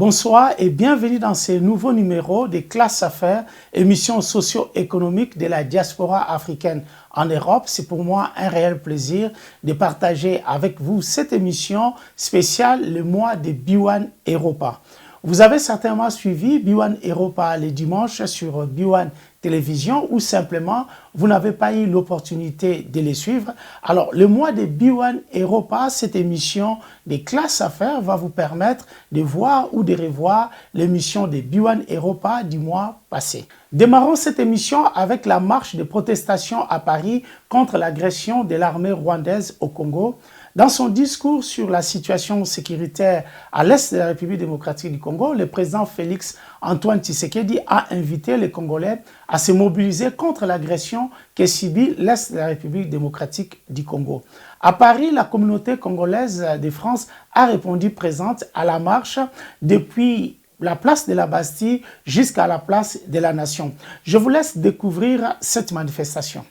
Bonsoir et bienvenue dans ce nouveau numéro des Classes Affaires, émission socio-économique de la diaspora africaine en Europe. C'est pour moi un réel plaisir de partager avec vous cette émission spéciale le mois de B1 Europa. Vous avez certainement suivi B1 Europa les dimanches sur B1 Télévision ou simplement vous n'avez pas eu l'opportunité de les suivre. Alors le mois de B1 Europa, cette émission des classes affaires va vous permettre de voir ou de revoir l'émission de B1 Europa du mois passé. Démarrons cette émission avec la marche de protestation à Paris contre l'agression de l'armée rwandaise au Congo. Dans son discours sur la situation sécuritaire à l'est de la République démocratique du Congo, le président Félix Antoine Tshisekedi a invité les Congolais à se mobiliser contre l'agression que subit l'est de la République démocratique du Congo. À Paris, la communauté congolaise de France a répondu présente à la marche depuis la place de la Bastille jusqu'à la place de la Nation. Je vous laisse découvrir cette manifestation.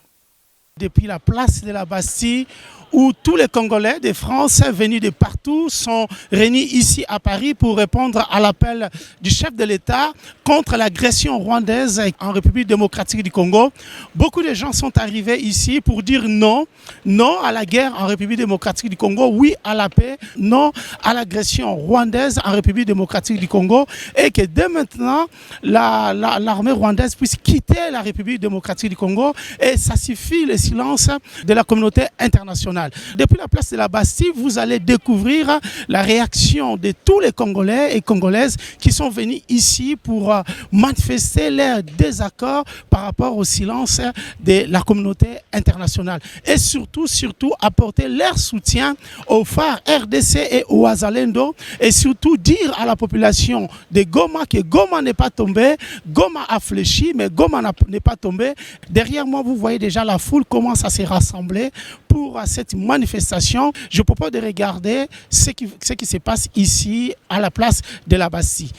Depuis la place de la Bastille, où tous les Congolais de France venus de partout sont réunis ici à Paris pour répondre à l'appel du chef de l'État contre l'agression rwandaise en République démocratique du Congo. Beaucoup de gens sont arrivés ici pour dire non, non à la guerre en République démocratique du Congo, oui à la paix, non à l'agression rwandaise en République démocratique du Congo et que dès maintenant, l'armée rwandaise puisse quitter la République démocratique du Congo et ça suffit le silence de la communauté internationale. Depuis la place de la Bastille, vous allez découvrir la réaction de tous les Congolais et Congolaises qui sont venus ici pour manifester leur désaccord par rapport au silence de la communauté internationale. Et surtout apporter leur soutien aux phares RDC et aux Wazalendo et surtout dire à la population de Goma que Goma n'est pas tombé, Goma a fléchi, mais Goma n'est pas tombé. Derrière moi, vous voyez déjà la foule commence à se rassembler pour cette manifestation. Je propose de regarder ce qui se passe ici à la place de la Bastille.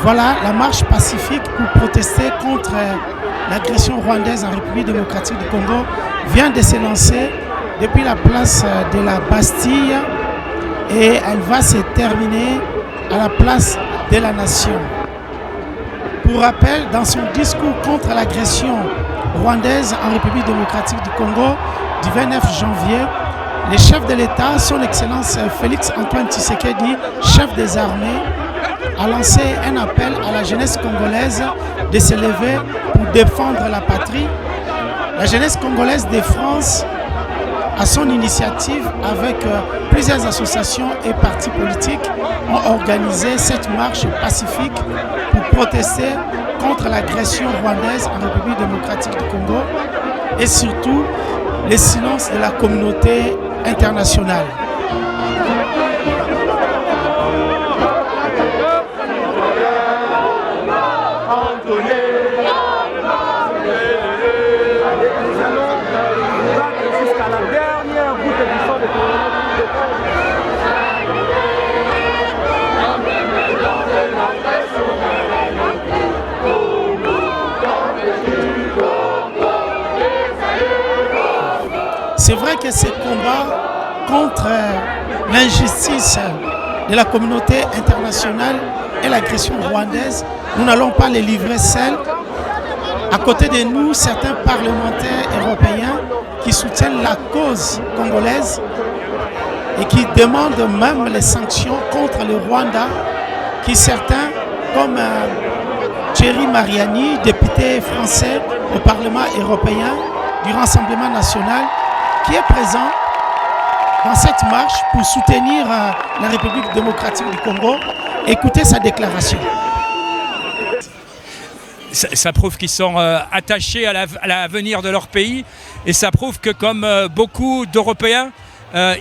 Voilà la marche pacifique pour protester contre l'agression rwandaise en République démocratique du Congo vient de se lancer depuis la place de la Bastille et elle va se terminer à la place de la Nation. Pour rappel, dans son discours contre l'agression rwandaise en République démocratique du Congo du 29 janvier, le chef de l'État, son Excellence Félix Antoine Tshisekedi, chef des armées, a lancé un appel à la jeunesse congolaise de se lever pour défendre la patrie. La jeunesse congolaise de France, à son initiative, avec plusieurs associations et partis politiques, ont organisé cette marche pacifique pour protester contre l'agression rwandaise en République démocratique du Congo et surtout le silence de la communauté internationale. C'est vrai que ces combats contre l'injustice de la communauté internationale et l'agression rwandaise, nous n'allons pas les livrer seuls. À côté de nous, certains parlementaires européens qui soutiennent la cause congolaise et qui demandent même les sanctions contre le Rwanda, qui certains, comme Thierry Mariani, député français au Parlement européen du Rassemblement national, qui est présent dans cette marche pour soutenir la République démocratique du Congo. Écoutez sa déclaration. Ça prouve qu'ils sont attachés à l'avenir de leur pays et ça prouve que comme beaucoup d'Européens,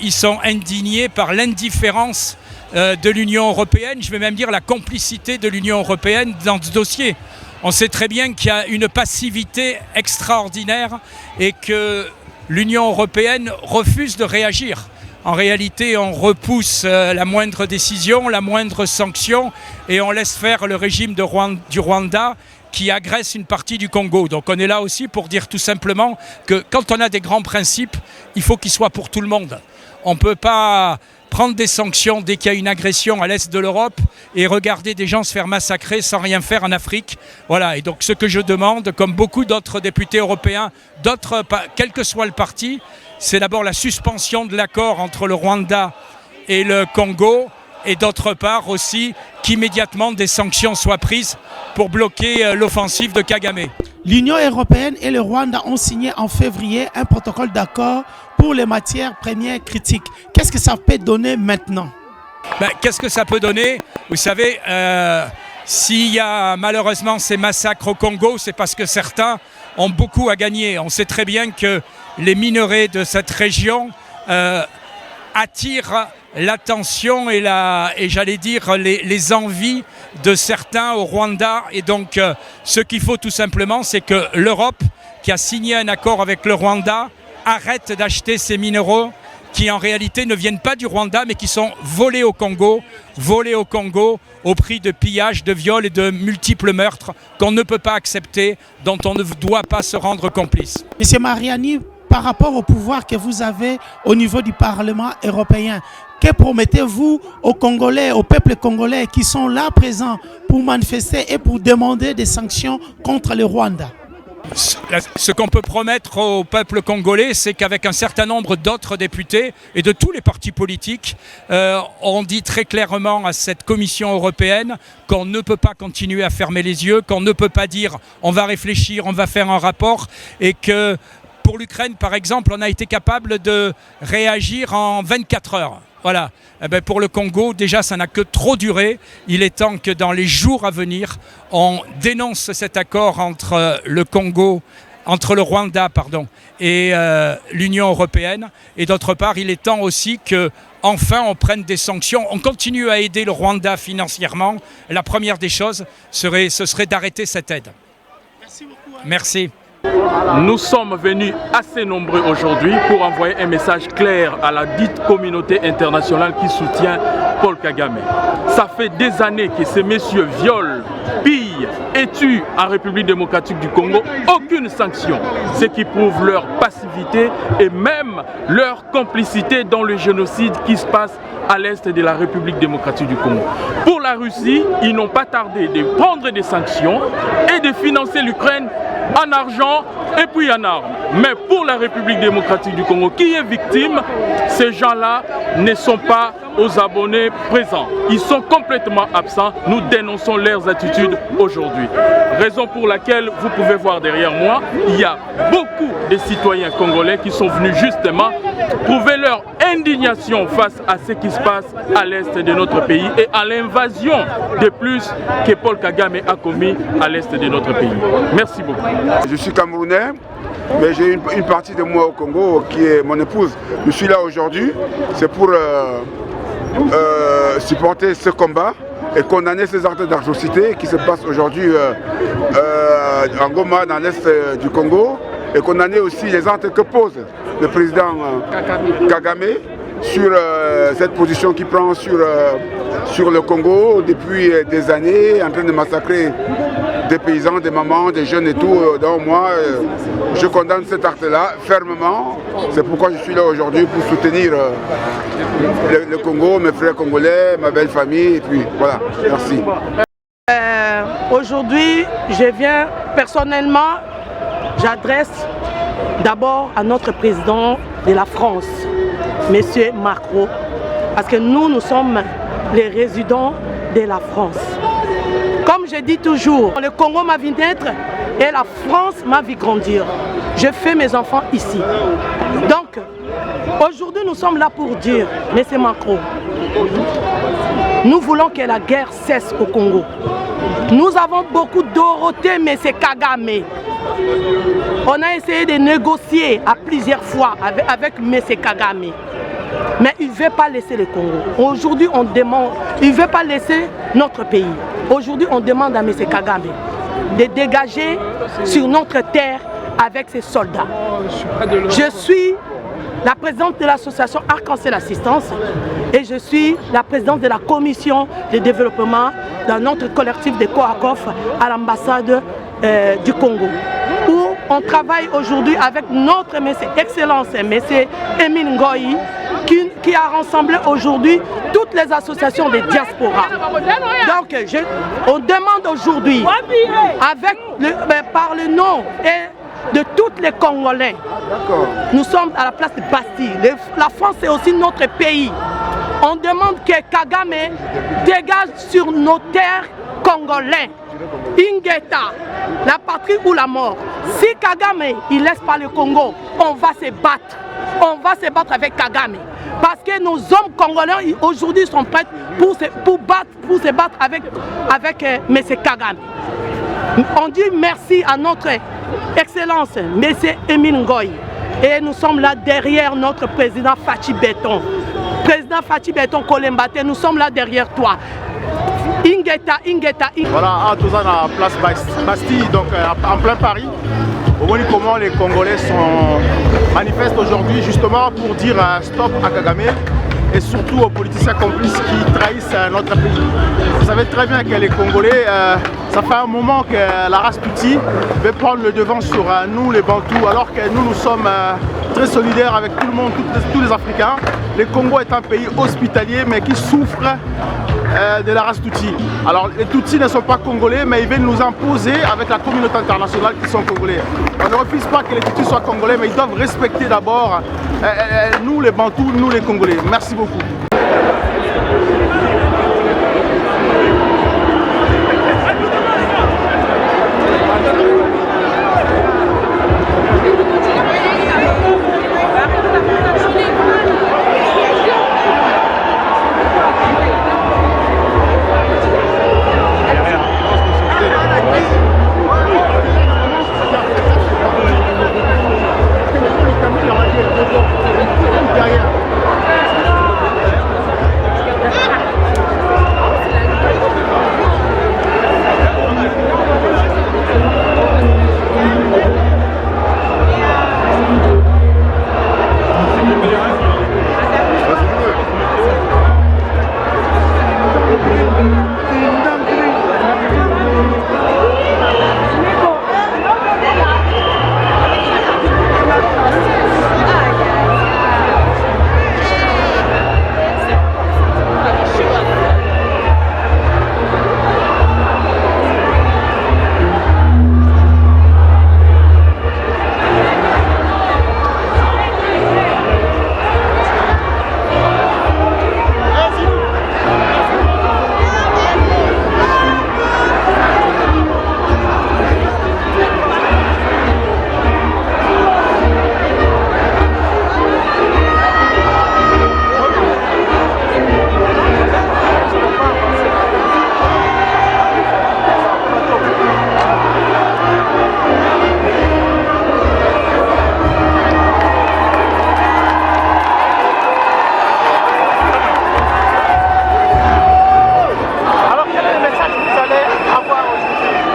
ils sont indignés par l'indifférence de l'Union européenne, je vais même dire la complicité de l'Union européenne dans ce dossier. On sait très bien qu'il y a une passivité extraordinaire et que l'Union européenne refuse de réagir. En réalité, on repousse la moindre décision, la moindre sanction et on laisse faire le régime du Rwanda qui agresse une partie du Congo. Donc on est là aussi pour dire tout simplement que quand on a des grands principes, il faut qu'ils soient pour tout le monde. On ne peut pas prendre des sanctions dès qu'il y a une agression à l'est de l'Europe et regarder des gens se faire massacrer sans rien faire en Afrique. Voilà, et donc ce que je demande, comme beaucoup d'autres députés européens, quel que soit le parti, c'est d'abord la suspension de l'accord entre le Rwanda et le Congo, et d'autre part aussi qu'immédiatement des sanctions soient prises pour bloquer l'offensive de Kagame. L'Union européenne et le Rwanda ont signé en février un protocole d'accord pour les matières premières critiques. Qu'est-ce que ça peut donner maintenant? Qu'est-ce que ça peut donner? Vous savez, s'il y a malheureusement ces massacres au Congo, c'est parce que certains ont beaucoup à gagner. On sait très bien que les minerais de cette région attirent l'attention et j'allais dire les envies de certains au Rwanda. Et donc ce qu'il faut tout simplement, c'est que l'Europe, qui a signé un accord avec le Rwanda, arrête d'acheter ces minéraux qui en réalité ne viennent pas du Rwanda mais qui sont volés au Congo au prix de pillage, de viols et de multiples meurtres qu'on ne peut pas accepter, dont on ne doit pas se rendre complice. Monsieur Mariani, par rapport au pouvoir que vous avez au niveau du Parlement européen, que promettez-vous aux Congolais, au peuple congolais qui sont là présents pour manifester et pour demander des sanctions contre le Rwanda? Ce qu'on peut promettre au peuple congolais, c'est qu'avec un certain nombre d'autres députés et de tous les partis politiques, on dit très clairement à cette Commission européenne qu'on ne peut pas continuer à fermer les yeux, qu'on ne peut pas dire on va réfléchir, on va faire un rapport, et que pour l'Ukraine, par exemple, on a été capable de réagir en 24 heures. Voilà. Pour le Congo, déjà, ça n'a que trop duré. Il est temps que dans les jours à venir, on dénonce cet accord entre le Rwanda, et l'Union européenne. Et d'autre part, il est temps aussi que, enfin, on prenne des sanctions. On continue à aider le Rwanda financièrement. La première des choses, ce serait d'arrêter cette aide. Merci beaucoup. Merci. Nous sommes venus assez nombreux aujourd'hui pour envoyer un message clair à la dite communauté internationale qui soutient Paul Kagame. Ça fait des années que ces messieurs violent, pillent et tuent en République démocratique du Congo. Aucune sanction, ce qui prouve leur passivité et même leur complicité dans le génocide qui se passe à l'est de la République démocratique du Congo. Pour la Russie, ils n'ont pas tardé de prendre des sanctions et de financer l'Ukraine en argent et puis en armes. Mais pour la République démocratique du Congo, qui est victime, ces gens-là ne sont pas aux abonnés présents. Ils sont complètement absents. Nous dénonçons leurs attitudes aujourd'hui. Raison pour laquelle, vous pouvez voir derrière moi, il y a beaucoup de citoyens congolais qui sont venus justement prouver leur indignation face à ce qui se passe à l'est de notre pays et à l'invasion de plus que Paul Kagame a commis à l'est de notre pays. Merci beaucoup. Je suis camerounais, mais j'ai une partie de moi au Congo qui est mon épouse. Je suis là aujourd'hui, c'est pour supporter ce combat et condamner ces actes d'atrocité qui se passent aujourd'hui en Goma, dans l'est du Congo, et condamner aussi les actes que pose le président Kagame sur cette position qu'il prend sur le Congo depuis des années, en train de massacrer des paysans, des mamans, des jeunes et tout. Donc moi, je condamne cet acte-là fermement. C'est pourquoi je suis là aujourd'hui pour soutenir le Congo, mes frères congolais, ma belle famille. Et puis voilà, merci. Aujourd'hui, je viens personnellement, j'adresse d'abord à notre président de la France, M. Macron, parce que nous sommes les résidents de la France. Comme je dis toujours, le Congo m'a vu naître et la France m'a vu grandir. Je fais mes enfants ici. Donc, aujourd'hui, nous sommes là pour dire, M. Macron, nous voulons que la guerre cesse au Congo. Nous avons beaucoup doroté M. Kagame. On a essayé de négocier à plusieurs fois avec M. Kagame. Mais il ne veut pas laisser le Congo. Aujourd'hui, on demande, il ne veut pas laisser notre pays. Aujourd'hui, on demande à M. Kagame de dégager sur notre terre avec ses soldats. Je suis la présidente de l'association Arc-en-Ciel Assistance et je suis la présidente de la commission de développement dans notre collectif de Coacof à l'ambassade du Congo, où on travaille aujourd'hui avec notre monsieur Excellence, monsieur Émile Ngoï, qui a rassemblé aujourd'hui toutes les associations de diaspora. Donc, on demande aujourd'hui, par le nom de tous les Congolais, nous sommes à la place de Bastille. La France est aussi notre pays. On demande que Kagame dégage sur nos terres congolais. Ingeta, la patrie ou la mort. Si Kagame il laisse pas le Congo, on va se battre. On va se battre avec Kagame. Parce que nos hommes congolais aujourd'hui sont prêts pour se battre avec M. Kagame. On dit merci à notre Excellence, M. Émile Ngoï. Et nous sommes là derrière notre président Fachi Béton. Président Fachi Béton Kolembate, nous sommes là derrière toi. Ingeta. Voilà, à tous à la place Bastille, donc en plein Paris. Vous voyez comment les Congolais manifestent aujourd'hui justement pour dire stop à Kagame et surtout aux politiciens complices qui trahissent notre pays. Vous savez très bien que les Congolais, ça fait un moment que la race Tutsi veut prendre le devant sur nous les Bantous, alors que nous sommes très solidaires avec tout le monde, tous les Africains. Le Congo est un pays hospitalier mais qui souffre de la race Tutsi. Alors les Tutsis ne sont pas congolais mais ils viennent nous imposer avec la communauté internationale qui sont congolais. On ne refuse pas que les Tutsis soient congolais mais ils doivent respecter d'abord nous les Bantous, nous les Congolais. Merci beaucoup.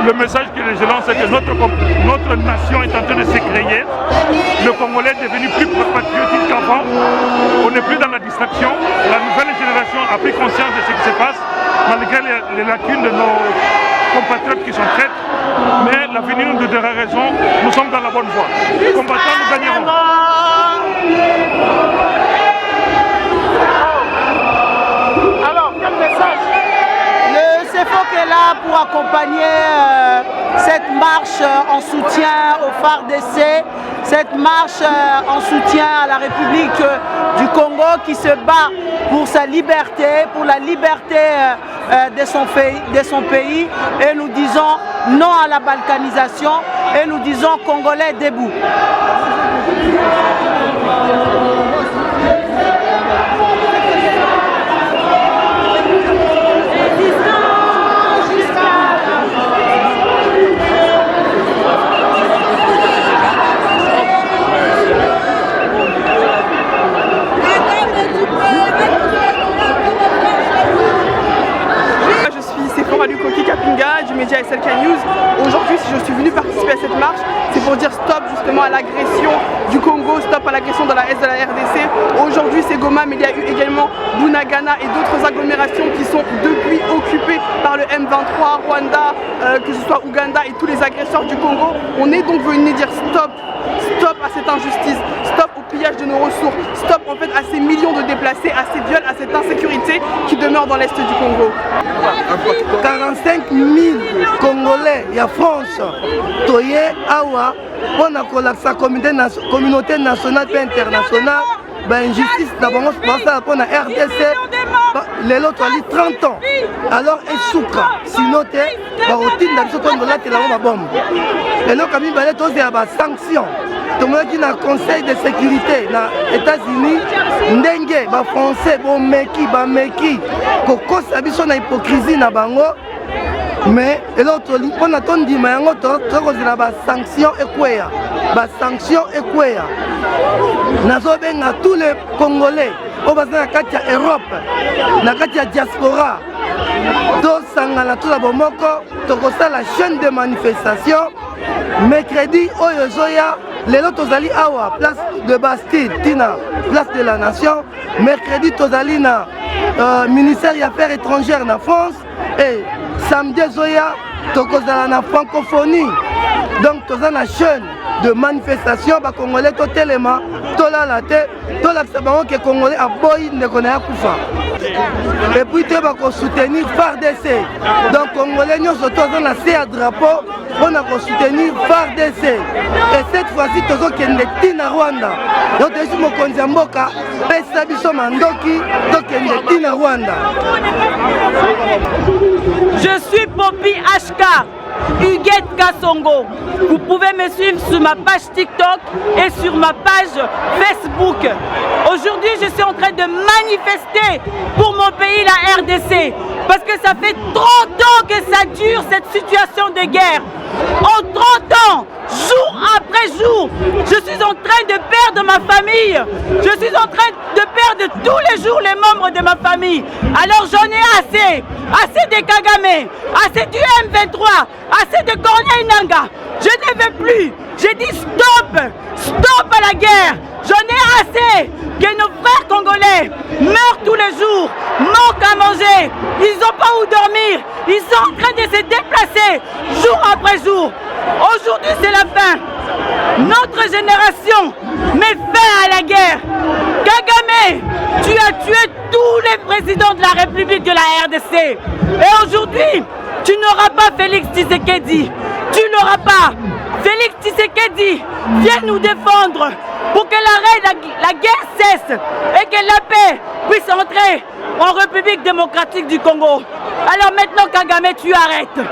Le message que je lance, c'est que notre nation est en train de se créer. Le Congolais est devenu plus patriotique qu'avant. On n'est plus dans la distraction. La nouvelle génération a pris conscience de ce qui se passe, malgré les lacunes de nos compatriotes qui sont traîtres. Mais l'avenir nous donnera raison. Nous sommes dans la bonne voie. Combattants, nous gagnerons. Alors, quel message? Le CFOC est là pour accompagner cette marche en soutien au FARDC, cette marche en soutien à la République du Congo qui se bat pour sa liberté, pour la liberté de son pays. Et nous disons non à la balkanisation et nous disons Congolais debout. Du média SLK News. Aujourd'hui, si je suis venu participer à cette marche, c'est pour pour dire stop justement à l'agression du Congo, stop à l'agression dans l'est de la RDC. Aujourd'hui c'est Goma, mais il y a eu également Bunagana et d'autres agglomérations qui sont depuis occupées par le M23, Rwanda, que ce soit Ouganda et tous les agresseurs du Congo. On est donc venu dire stop, stop à cette injustice, stop au pillage de nos ressources, stop en fait à ces millions de déplacés, à ces viols, à cette insécurité qui demeure dans l'est du Congo. 45 000 Congolais, il y a France, Toye, Awa, on a collapsé la communauté nationale et internationale, injustice d'abord pour la RDC, les autres ont 30 ans. Alors, ils souffrent, sinon, ils ont la bombe. Et donc, il y a des sanctions. Tout le monde qui a un conseil de sécurité aux États-Unis, les Français, les Meki, qui ont une hypocrisie. Mais l'autre, on attend des sanctions et quoi? Sanctions et quoi? Nous avons tous les Congolais, au bas de la Europe, la diaspora, la chaîne de manifestation. Mercredi, les autres Tozali Awa, place de Bastille, Tina, place de la Nation. Mercredi, Tozali na ministère des Affaires étrangères en France. Et samedi, Zoya, Tokozala na francophonie. Donc, Tozali na chaîne de manifestation, les Congolais, Totelema, Tolalate, Tolaksabango, que les Congolais a boy ne connaissent pas. Et puis, tu vas soutenir FARDC. Donc, les Congolais, nous sommes dans la drapeau. On a soutenir FARDC. Et cette fois-ci, nous sommes en Rwanda. Nous sommes en Mboka, nous sommes en Ndoki, nous sommes en Rwanda. Je suis Poppy HK, Huguette Kassongo. Vous pouvez me suivre sur ma page TikTok et sur ma page Facebook. Aujourd'hui, je suis en train de manifester pour mon pays, la RDC. Parce que ça fait 30 ans que ça dure, cette situation de guerre. En 30 ans, jour après jour, je suis en train de perdre ma famille. Je suis en train de perdre tous les jours les membres de ma famille. Alors j'en ai assez. Assez de Kagame, assez du M23, assez de Corneille Nangaa. Je ne veux plus. J'ai dit stop. Stop à la guerre. J'en ai assez que nos frères congolais meurent tous les jours, manquent à manger, ils n'ont pas où dormir, ils sont en train de se déplacer jour après jour. Aujourd'hui c'est la fin. Notre génération met fin à la guerre. Kagame, tu as tué tous les présidents de la République de la RDC. Et aujourd'hui, tu n'auras pas Félix Tshisekedi. Tu n'auras pas. Félix Tshisekedi, viens nous défendre pour que la guerre cesse et que la paix puisse entrer en République démocratique du Congo. Alors maintenant Kagame, tu arrêtes.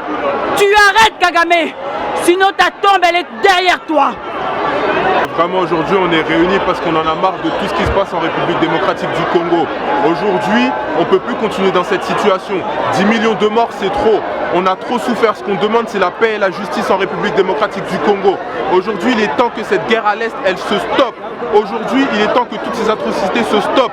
Tu arrêtes Kagame, sinon ta tombe elle est derrière toi. Vraiment aujourd'hui on est réunis parce qu'on en a marre de tout ce qui se passe en République démocratique du Congo. Aujourd'hui on ne peut plus continuer dans cette situation. 10 millions de morts c'est trop. On a trop souffert. Ce qu'on demande c'est la paix et la justice en République démocratique du Congo. Aujourd'hui il est temps que cette guerre à l'Est elle se stoppe. Aujourd'hui il est temps que toutes ces atrocités se stoppent.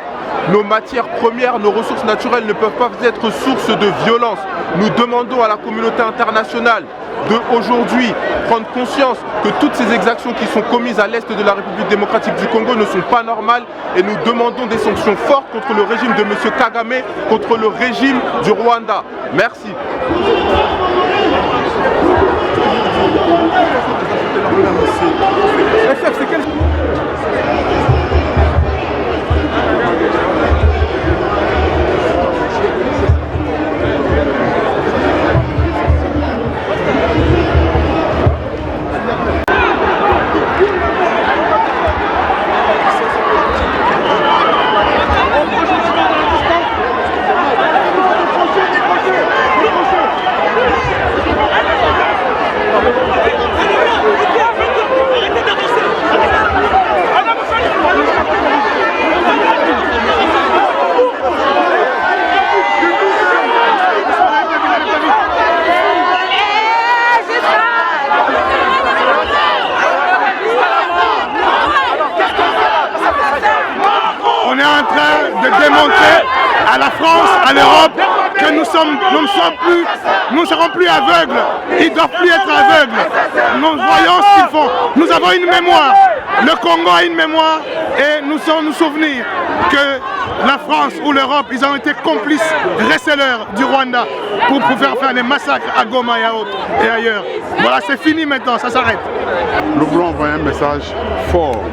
Nos matières premières, nos ressources naturelles ne peuvent pas être source de violence. Nous demandons à la communauté internationale d'aujourd'hui prendre conscience que toutes ces exactions qui sont commises à l'est de la République démocratique du Congo ne sont pas normales et nous demandons des sanctions fortes contre le régime de M. Kagame, contre le régime du Rwanda. Merci. On est en train de démontrer à la France, à l'Europe, que que nous ne serons plus aveugles. Ils ne doivent plus être aveugles. Nous voyons ce qu'ils font. Nous avons une mémoire. Le Congo a une mémoire et nous sommes nous souvenir que la France ou l'Europe, ils ont été complices, receleurs du Rwanda pour pouvoir faire des massacres à Goma et ailleurs. Voilà, c'est fini maintenant, ça s'arrête. Nous voulons envoyer un message fort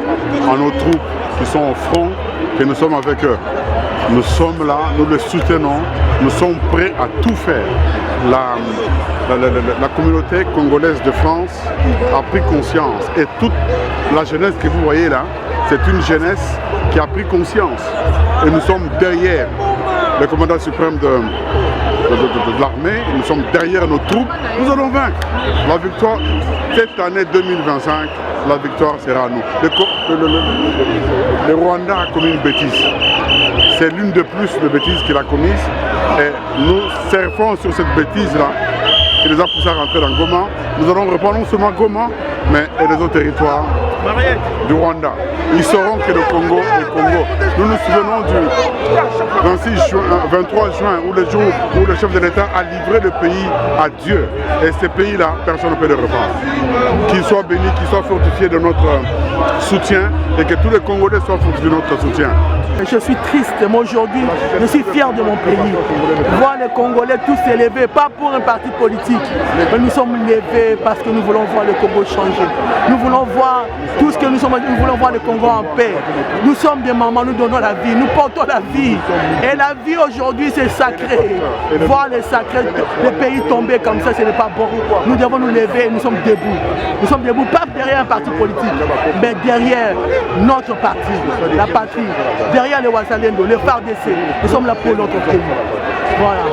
à nos troupes qui sont au front, que nous sommes avec eux. Nous sommes là, nous les soutenons, nous sommes prêts à tout faire. La communauté congolaise de France a pris conscience et toute la jeunesse que vous voyez là, c'est une jeunesse qui a pris conscience. Et nous sommes derrière le commandant suprême de l'armée, nous sommes derrière nos troupes, nous allons vaincre. La victoire, cette année 2025, la victoire sera à nous. Le Rwanda a commis une bêtise. C'est l'une de plus de bêtises qu'il a commises. Et nous surfons sur cette bêtise-là qui les a poussés à rentrer dans Goma. Nous allons reprendre non seulement Goma, mais les autres territoires du Rwanda. Ils sauront que le Congo est Congo. Nous nous souvenons du 23 juin, où le jour où le chef de l'État a livré le pays à Dieu. Et ce pays-là, personne ne peut le reprendre. Qu'il soit béni, qu'il soit fortifié de notre soutien et que tous les Congolais soient fortifiés de notre soutien. Je suis triste, moi aujourd'hui, je suis fier de mon pays. Voir les Congolais tous s'élever, pas pour un parti politique, mais nous sommes levés parce que nous voulons voir le Congo changer. Nous voulons voir tout ce que nous sommes, nous voulons voir le Congo en paix. Nous sommes des mamans, nous donnons la vie, nous portons la vie. Et la vie aujourd'hui c'est sacré. Voir les pays tomber comme ça, ce n'est pas bon. Nous devons nous lever et nous sommes debout. Nous sommes debout, pas derrière un parti politique, mais derrière notre parti, la patrie. Derrière les Wazalendo, les FARDC, nous sommes là pour notre pays. Voilà.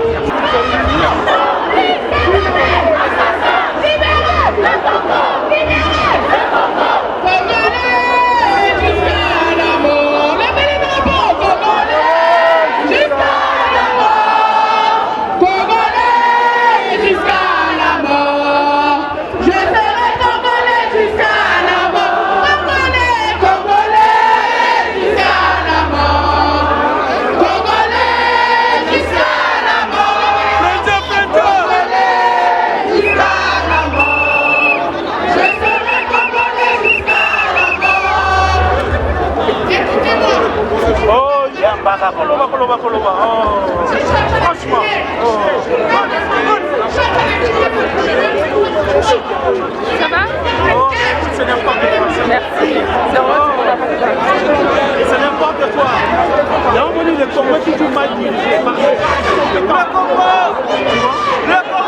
Koloba. Oh. Franchement. Ça va? Oh, c'est n'importe quoi. Merci. C'est n'importe quoi. Il y a un moment le Congo qui joue mal dirigé. Le Congo. Pour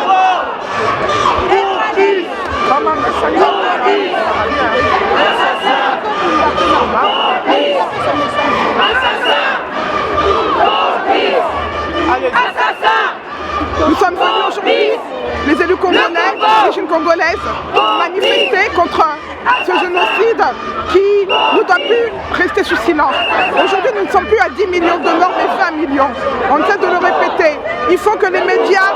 qui? Nous sommes venus aujourd'hui, les élus congolais, d'origine congolaise, pour manifester contre ce génocide qui ne doit plus rester sous silence. Aujourd'hui, nous ne sommes plus à 10 millions de morts, mais 20 millions. On essaie de le répéter. Il faut que les médias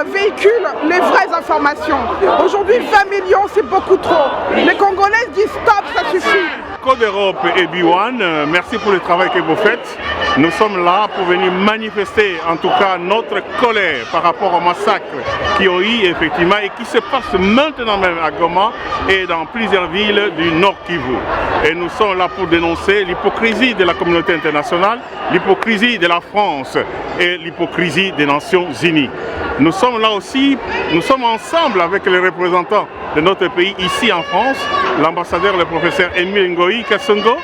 véhiculent les vraies informations. Aujourd'hui, 20 millions, c'est beaucoup trop. Les Congolais disent stop, ça suffit. Code Europe et B1, merci pour le travail que vous faites. Nous sommes là pour venir manifester en tout cas notre colère par rapport au massacre qui ont eu effectivement et qui se passe maintenant même à Goma et dans plusieurs villes du Nord Kivu. Et nous sommes là pour dénoncer l'hypocrisie de la communauté internationale, l'hypocrisie de la France et l'hypocrisie des Nations Unies. Nous sommes là aussi, nous sommes ensemble avec les représentants de notre pays ici en France, l'ambassadeur, le professeur Emile Ngoï Kasongo,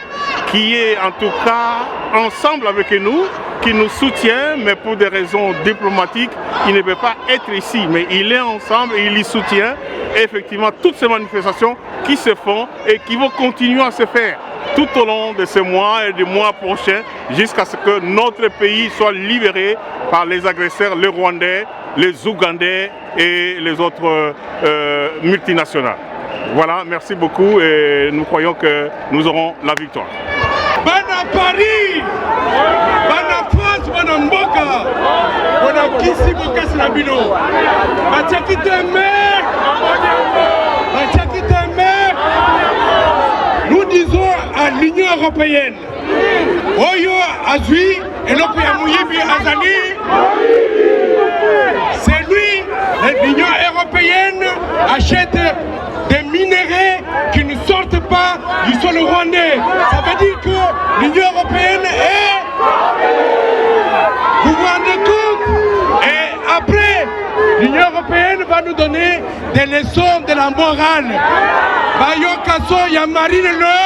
qui est en tout cas ensemble avec nous, qui nous soutient, mais pour des raisons diplomatiques, il ne peut pas être ici, mais il est ensemble et il y soutient effectivement toutes ces manifestations qui se font et qui vont continuer à se faire tout au long de ce mois et des mois prochains, jusqu'à ce que notre pays soit libéré par les agresseurs, les Rwandais, les Ougandais et les autres multinationales. Voilà, merci beaucoup et nous croyons que nous aurons la victoire. Bana Paris, Bana France, Bana Mboka, Bana Kisi Boka Sinabino, Batiaki Temer, Batiaki Temer. Nous disons à l'Union européenne, Oyo Azui et l'Opéa Mouyibi Azali. achète des minéraux qui ne sortent pas du sol rwandais. Ça veut dire que l'Union européenne est... Vous vous rendez compte? Et après, l'Union européenne va nous donner des leçons de la morale. Bayokaso, il y a Marine Le.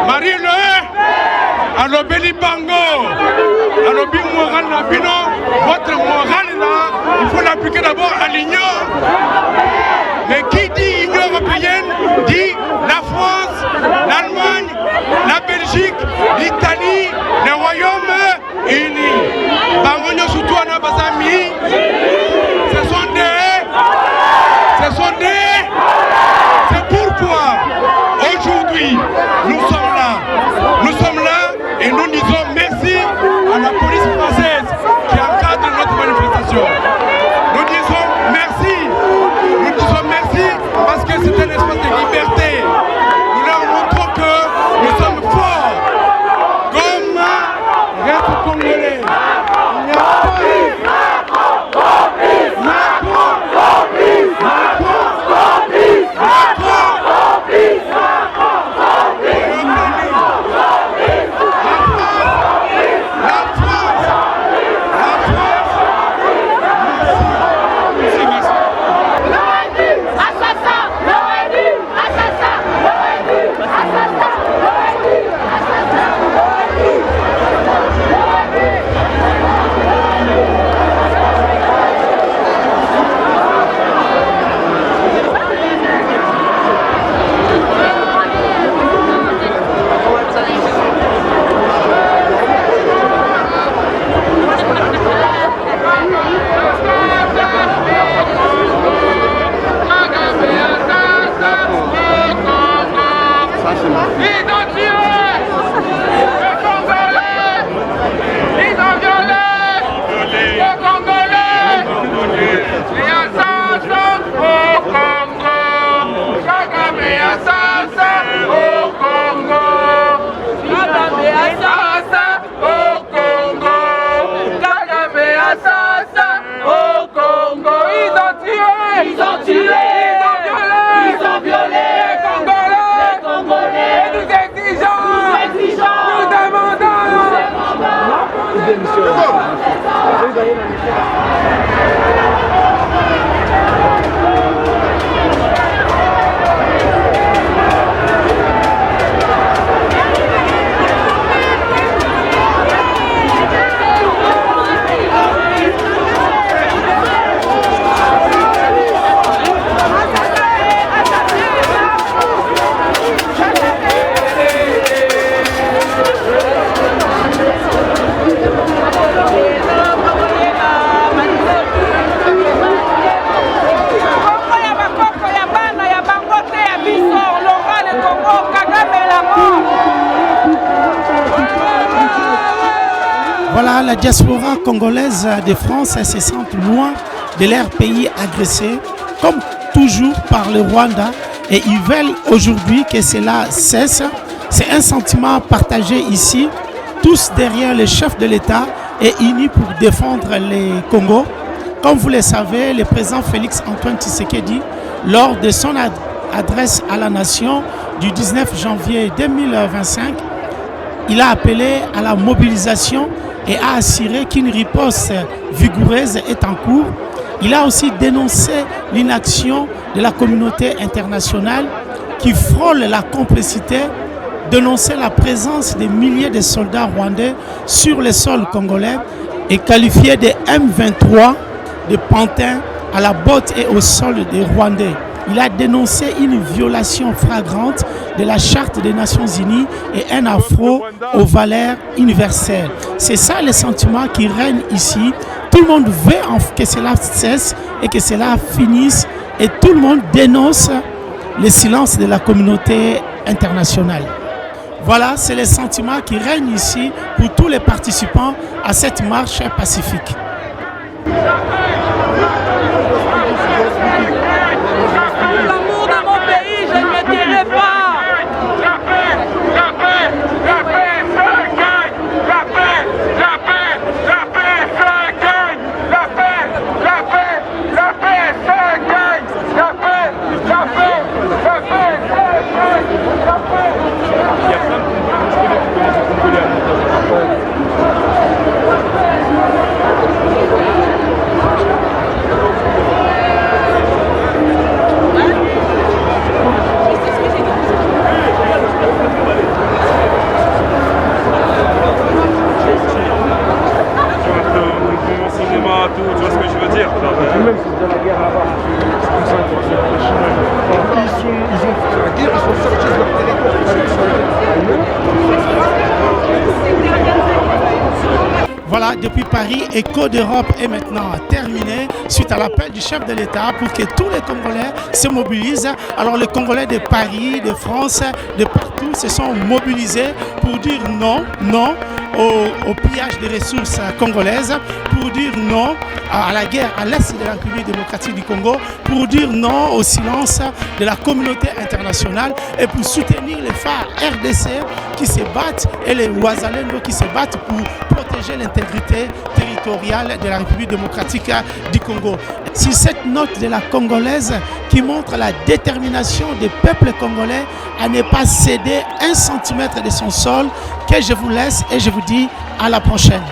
Marine Le. Alobeli Bango. Alobi moral Nabino. Votre morale là, il faut l'appliquer d'abord à l'Union. Mais qui dit Union européenne dit la France, l'Allemagne, la Belgique, l'Italie, le Royaume-Uni. Bangonyo surtout en Abazami. C'est pourquoi aujourd'hui nous sommes là et nous disons merci à la police française qui encadre notre manifestation. Nous disons merci parce que c'est un espace de liberté. Nous leur montrons que nous sommes forts. Comme reste congolais. Il n'y a pas Voilà, la diaspora congolaise de France se sent loin de leur pays agressé, comme toujours par le Rwanda, et ils veulent aujourd'hui que cela cesse. C'est un sentiment partagé ici, tous derrière le chef de l'État et unis pour défendre le Congo. Comme vous le savez, le président Félix Antoine Tshisekedi, lors de son adresse à la nation du 19 janvier 2025, il a appelé à la mobilisation et a assuré qu'une riposte vigoureuse est en cours. Il a aussi dénoncé l'inaction de la communauté internationale qui frôle la complicité, dénoncé la présence de milliers de soldats rwandais sur le sol congolais et qualifié de M23 de pantins à la botte et au sol des Rwandais. Il a dénoncé une violation flagrante de la Charte des Nations Unies et un affront aux valeurs universelles. C'est ça le sentiment qui règne ici. Tout le monde veut que cela cesse et que cela finisse. Et tout le monde dénonce le silence de la communauté internationale. Voilà, c'est le sentiment qui règne ici pour tous les participants à cette marche pacifique. La pas tout, tu vois ce que je veux dire. Même si dans la guerre là-bas, c'est comme ça qu'ils ont la guerre, ils sont sortis de leur Voilà, depuis Paris, Écho d'Europe est maintenant terminé suite à l'appel du chef de l'État pour que tous les Congolais se mobilisent. Alors les Congolais de Paris, de France, de partout se sont mobilisés pour dire non au pillage des ressources congolaises, pour dire non à la guerre à l'est de la République démocratique du Congo, pour dire non au silence de la communauté internationale et pour soutenir les phares RDC qui se battent et les Ouazalendo qui se battent pour protéger l'intégrité territoriale de la République démocratique du Congo. Sur cette note de la Congolaise qui montre la détermination des peuples congolais à ne pas céder 1 centimètre de son sol, que je vous laisse et je vous dis à la prochaine.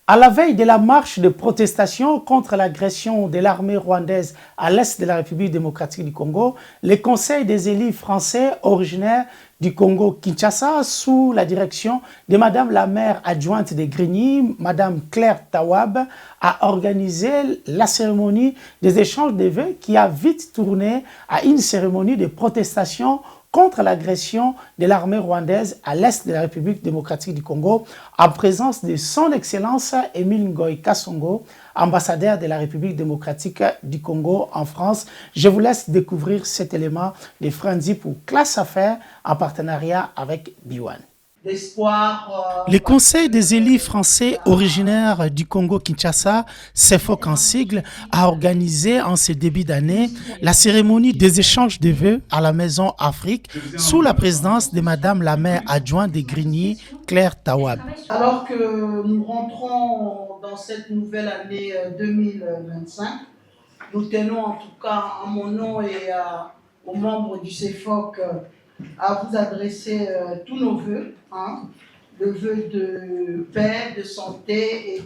À la veille de la marche de protestation contre l'agression de l'armée rwandaise à l'est de la République démocratique du Congo, le Conseil des élus français originaires du Congo-Kinshasa, sous la direction de Madame la maire adjointe de Grigny, Madame Claire Tawab, a organisé la cérémonie des échanges de vœux qui a vite tourné à une cérémonie de protestation contre l'agression de l'armée rwandaise à l'est de la République démocratique du Congo, en présence de son Excellence Émile Ngoï Kasongo, ambassadeur de la République démocratique du Congo en France. Je vous laisse découvrir cet élément de Franzi pour Classe Affaires en partenariat avec B1. Le Conseil des élus français originaires du Congo-Kinshasa, CEFOC en sigle, a organisé en ce début d'année la cérémonie des échanges de vœux à la Maison Afrique sous la présidence de Madame la maire adjointe de Grigny, Claire Tawab. Alors que nous rentrons dans cette nouvelle année 2025, nous tenons en tout cas en mon nom et aux membres du CEFOC à vous adresser tous nos vœux, le vœu de paix, de santé et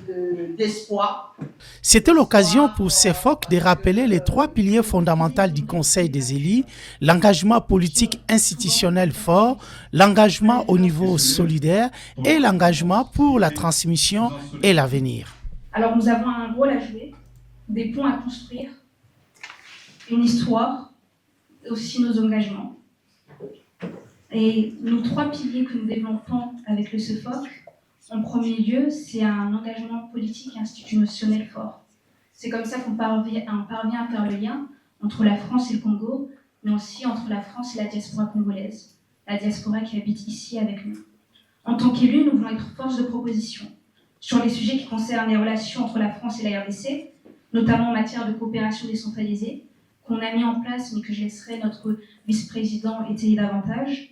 d'espoir. C'était l'occasion pour CEFOC de rappeler les 3 piliers fondamentaux du Conseil des élus, l'engagement politique institutionnel fort, l'engagement au niveau solidaire et l'engagement pour la transmission et l'avenir. Alors nous avons un rôle à jouer, des ponts à construire, une histoire, et aussi nos engagements. Et nos 3 piliers que nous développons avec le CEFOC, en premier lieu, c'est un engagement politique et institutionnel fort. C'est comme ça qu'on parvient à faire le lien entre la France et le Congo, mais aussi entre la France et la diaspora congolaise, la diaspora qui habite ici avec nous. En tant qu'élus, nous voulons être force de proposition sur les sujets qui concernent les relations entre la France et la RDC, notamment en matière de coopération décentralisée, qu'on a mis en place, mais que je laisserai notre vice-président étayer davantage,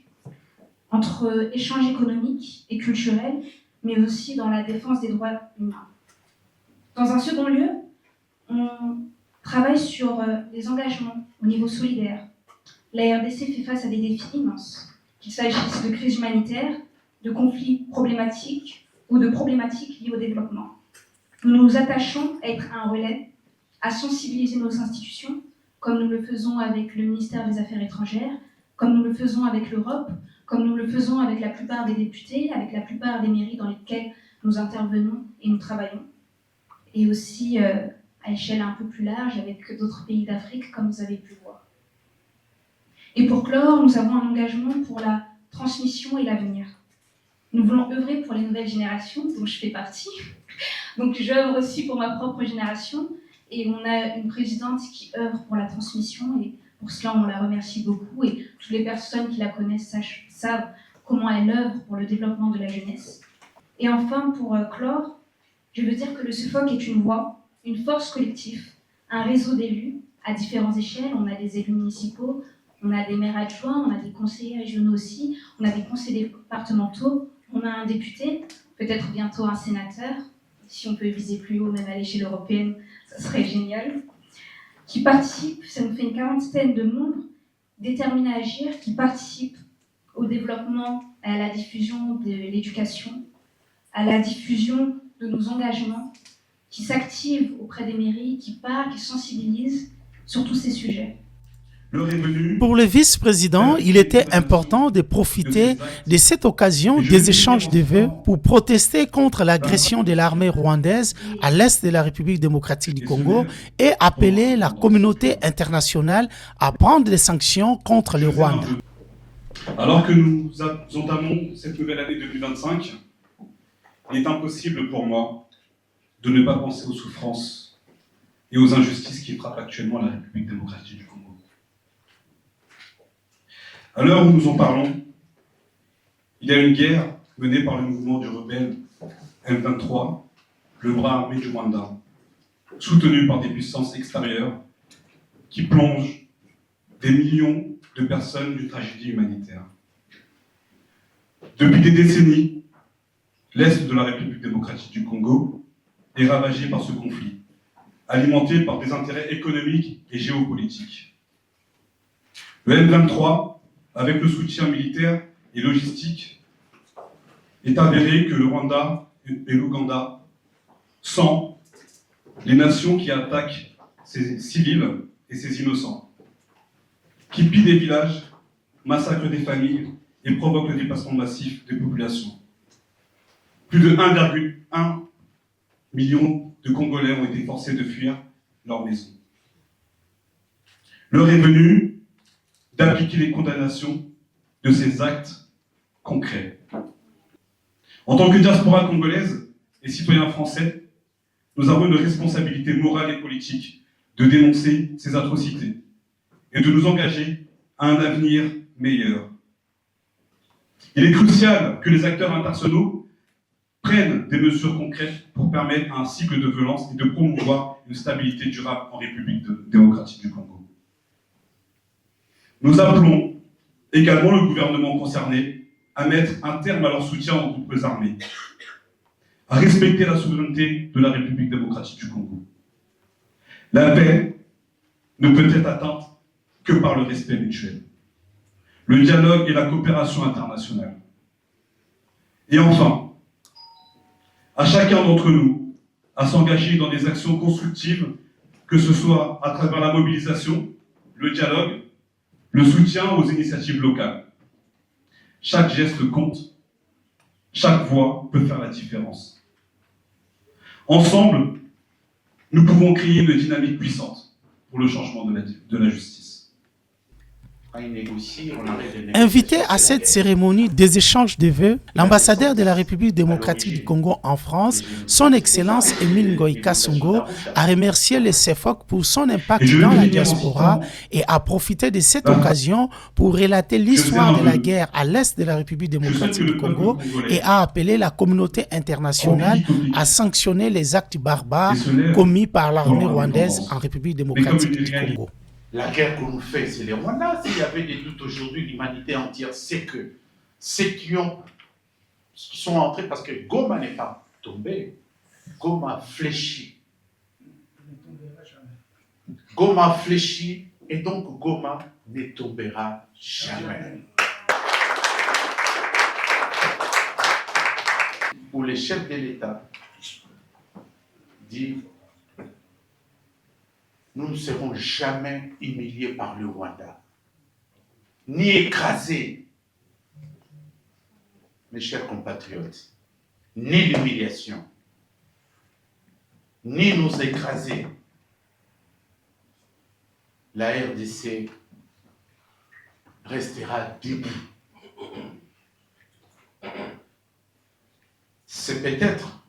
entre échanges économiques et culturels, mais aussi dans la défense des droits humains. Dans un second lieu, on travaille sur les engagements au niveau solidaire. La RDC fait face à des défis immenses, qu'il s'agisse de crises humanitaires, de conflits problématiques ou de problématiques liées au développement. Nous nous attachons à être un relais, à sensibiliser nos institutions, comme nous le faisons avec le ministère des Affaires étrangères, comme nous le faisons avec l'Europe, comme nous le faisons avec la plupart des députés, avec la plupart des mairies dans lesquelles nous intervenons et nous travaillons, et aussi à échelle un peu plus large avec d'autres pays d'Afrique, comme vous avez pu voir. Et pour clore, nous avons un engagement pour la transmission et l'avenir. Nous voulons œuvrer pour les nouvelles générations, dont je fais partie. Donc j'œuvre aussi pour ma propre génération, et on a une présidente qui œuvre pour la transmission, et pour cela, on la remercie beaucoup et toutes les personnes qui la connaissent savent comment elle œuvre pour le développement de la jeunesse. Et enfin, pour clore, je veux dire que le CEFOC est une voix, une force collective, un réseau d'élus à différentes échelles. On a des élus municipaux, on a des maires adjoints, on a des conseillers régionaux aussi, on a des conseillers départementaux, on a un député, peut-être bientôt un sénateur. Si on peut viser plus haut, même à l'échelle européenne, ça serait génial. Qui participent, ça nous fait une 40aine de membres, déterminés à agir, qui participent au développement et à la diffusion de l'éducation, à la diffusion de nos engagements, qui s'activent auprès des mairies, qui parlent, qui sensibilisent sur tous ces sujets. Pour le vice-président, il était important de profiter de cette occasion des échanges de vœux pour protester contre l'agression de l'armée rwandaise à l'est de la République démocratique du Congo et appeler la communauté internationale à prendre des sanctions contre le Rwanda. Alors que nous entamons cette nouvelle année 2025, il est impossible pour moi de ne pas penser aux souffrances et aux injustices qui frappent actuellement la République démocratique du Congo. À l'heure où nous en parlons, il y a une guerre menée par le mouvement du rebelle M23, le bras armé du Rwanda, soutenu par des puissances extérieures qui plongent des millions de personnes d'une tragédie humanitaire. Depuis des décennies, l'Est de la République démocratique du Congo est ravagé par ce conflit, alimenté par des intérêts économiques et géopolitiques. Le M23, avec le soutien militaire et logistique, est avéré que le Rwanda et l'Ouganda sont les nations qui attaquent ces civils et ces innocents, qui pillent des villages, massacrent des familles et provoquent le déplacement massif des populations. Plus de 1,1 million de Congolais ont été forcés de fuir leur maison. L'heure est venue d'appliquer les condamnations de ces actes concrets. En tant que diaspora congolaise et citoyens français, nous avons une responsabilité morale et politique de dénoncer ces atrocités et de nous engager à un avenir meilleur. Il est crucial que les acteurs internationaux prennent des mesures concrètes pour permettre un cycle de violence et de promouvoir une stabilité durable en République démocratique du Congo. Nous appelons également le gouvernement concerné à mettre un terme à leur soutien aux groupes armés, à respecter la souveraineté de la République démocratique du Congo. La paix ne peut être atteinte que par le respect mutuel, le dialogue et la coopération internationale. Et enfin, à chacun d'entre nous à s'engager dans des actions constructives, que ce soit à travers la mobilisation, le dialogue, le soutien aux initiatives locales. Chaque geste compte, chaque voix peut faire la différence. Ensemble, nous pouvons créer une dynamique puissante pour le changement de la justice. Invité à cette cérémonie des échanges de vœux, l'ambassadeur de la République démocratique du Congo en France, son Excellence Emile Ngoï Kasongo, a remercié le CEFOC pour son impact dans la diaspora et a profité de cette occasion pour relater l'histoire de la guerre à l'est de la République démocratique du Congo et a appelé la communauté internationale à sanctionner les actes barbares commis par l'armée rwandaise en République démocratique du Congo. La guerre qu'on nous fait, c'est les Rwandais. S'il y avait des doutes aujourd'hui, l'humanité entière sait que ceux qui sont entrés, parce que Goma n'est pas tombé, Goma fléchit. Goma fléchit et donc Goma ne tombera jamais. Où les chefs de l'État disent: nous ne serons jamais humiliés par le Rwanda, ni écrasés, mes chers compatriotes, ni l'humiliation, ni nous écraser. La RDC restera debout. C'est peut-être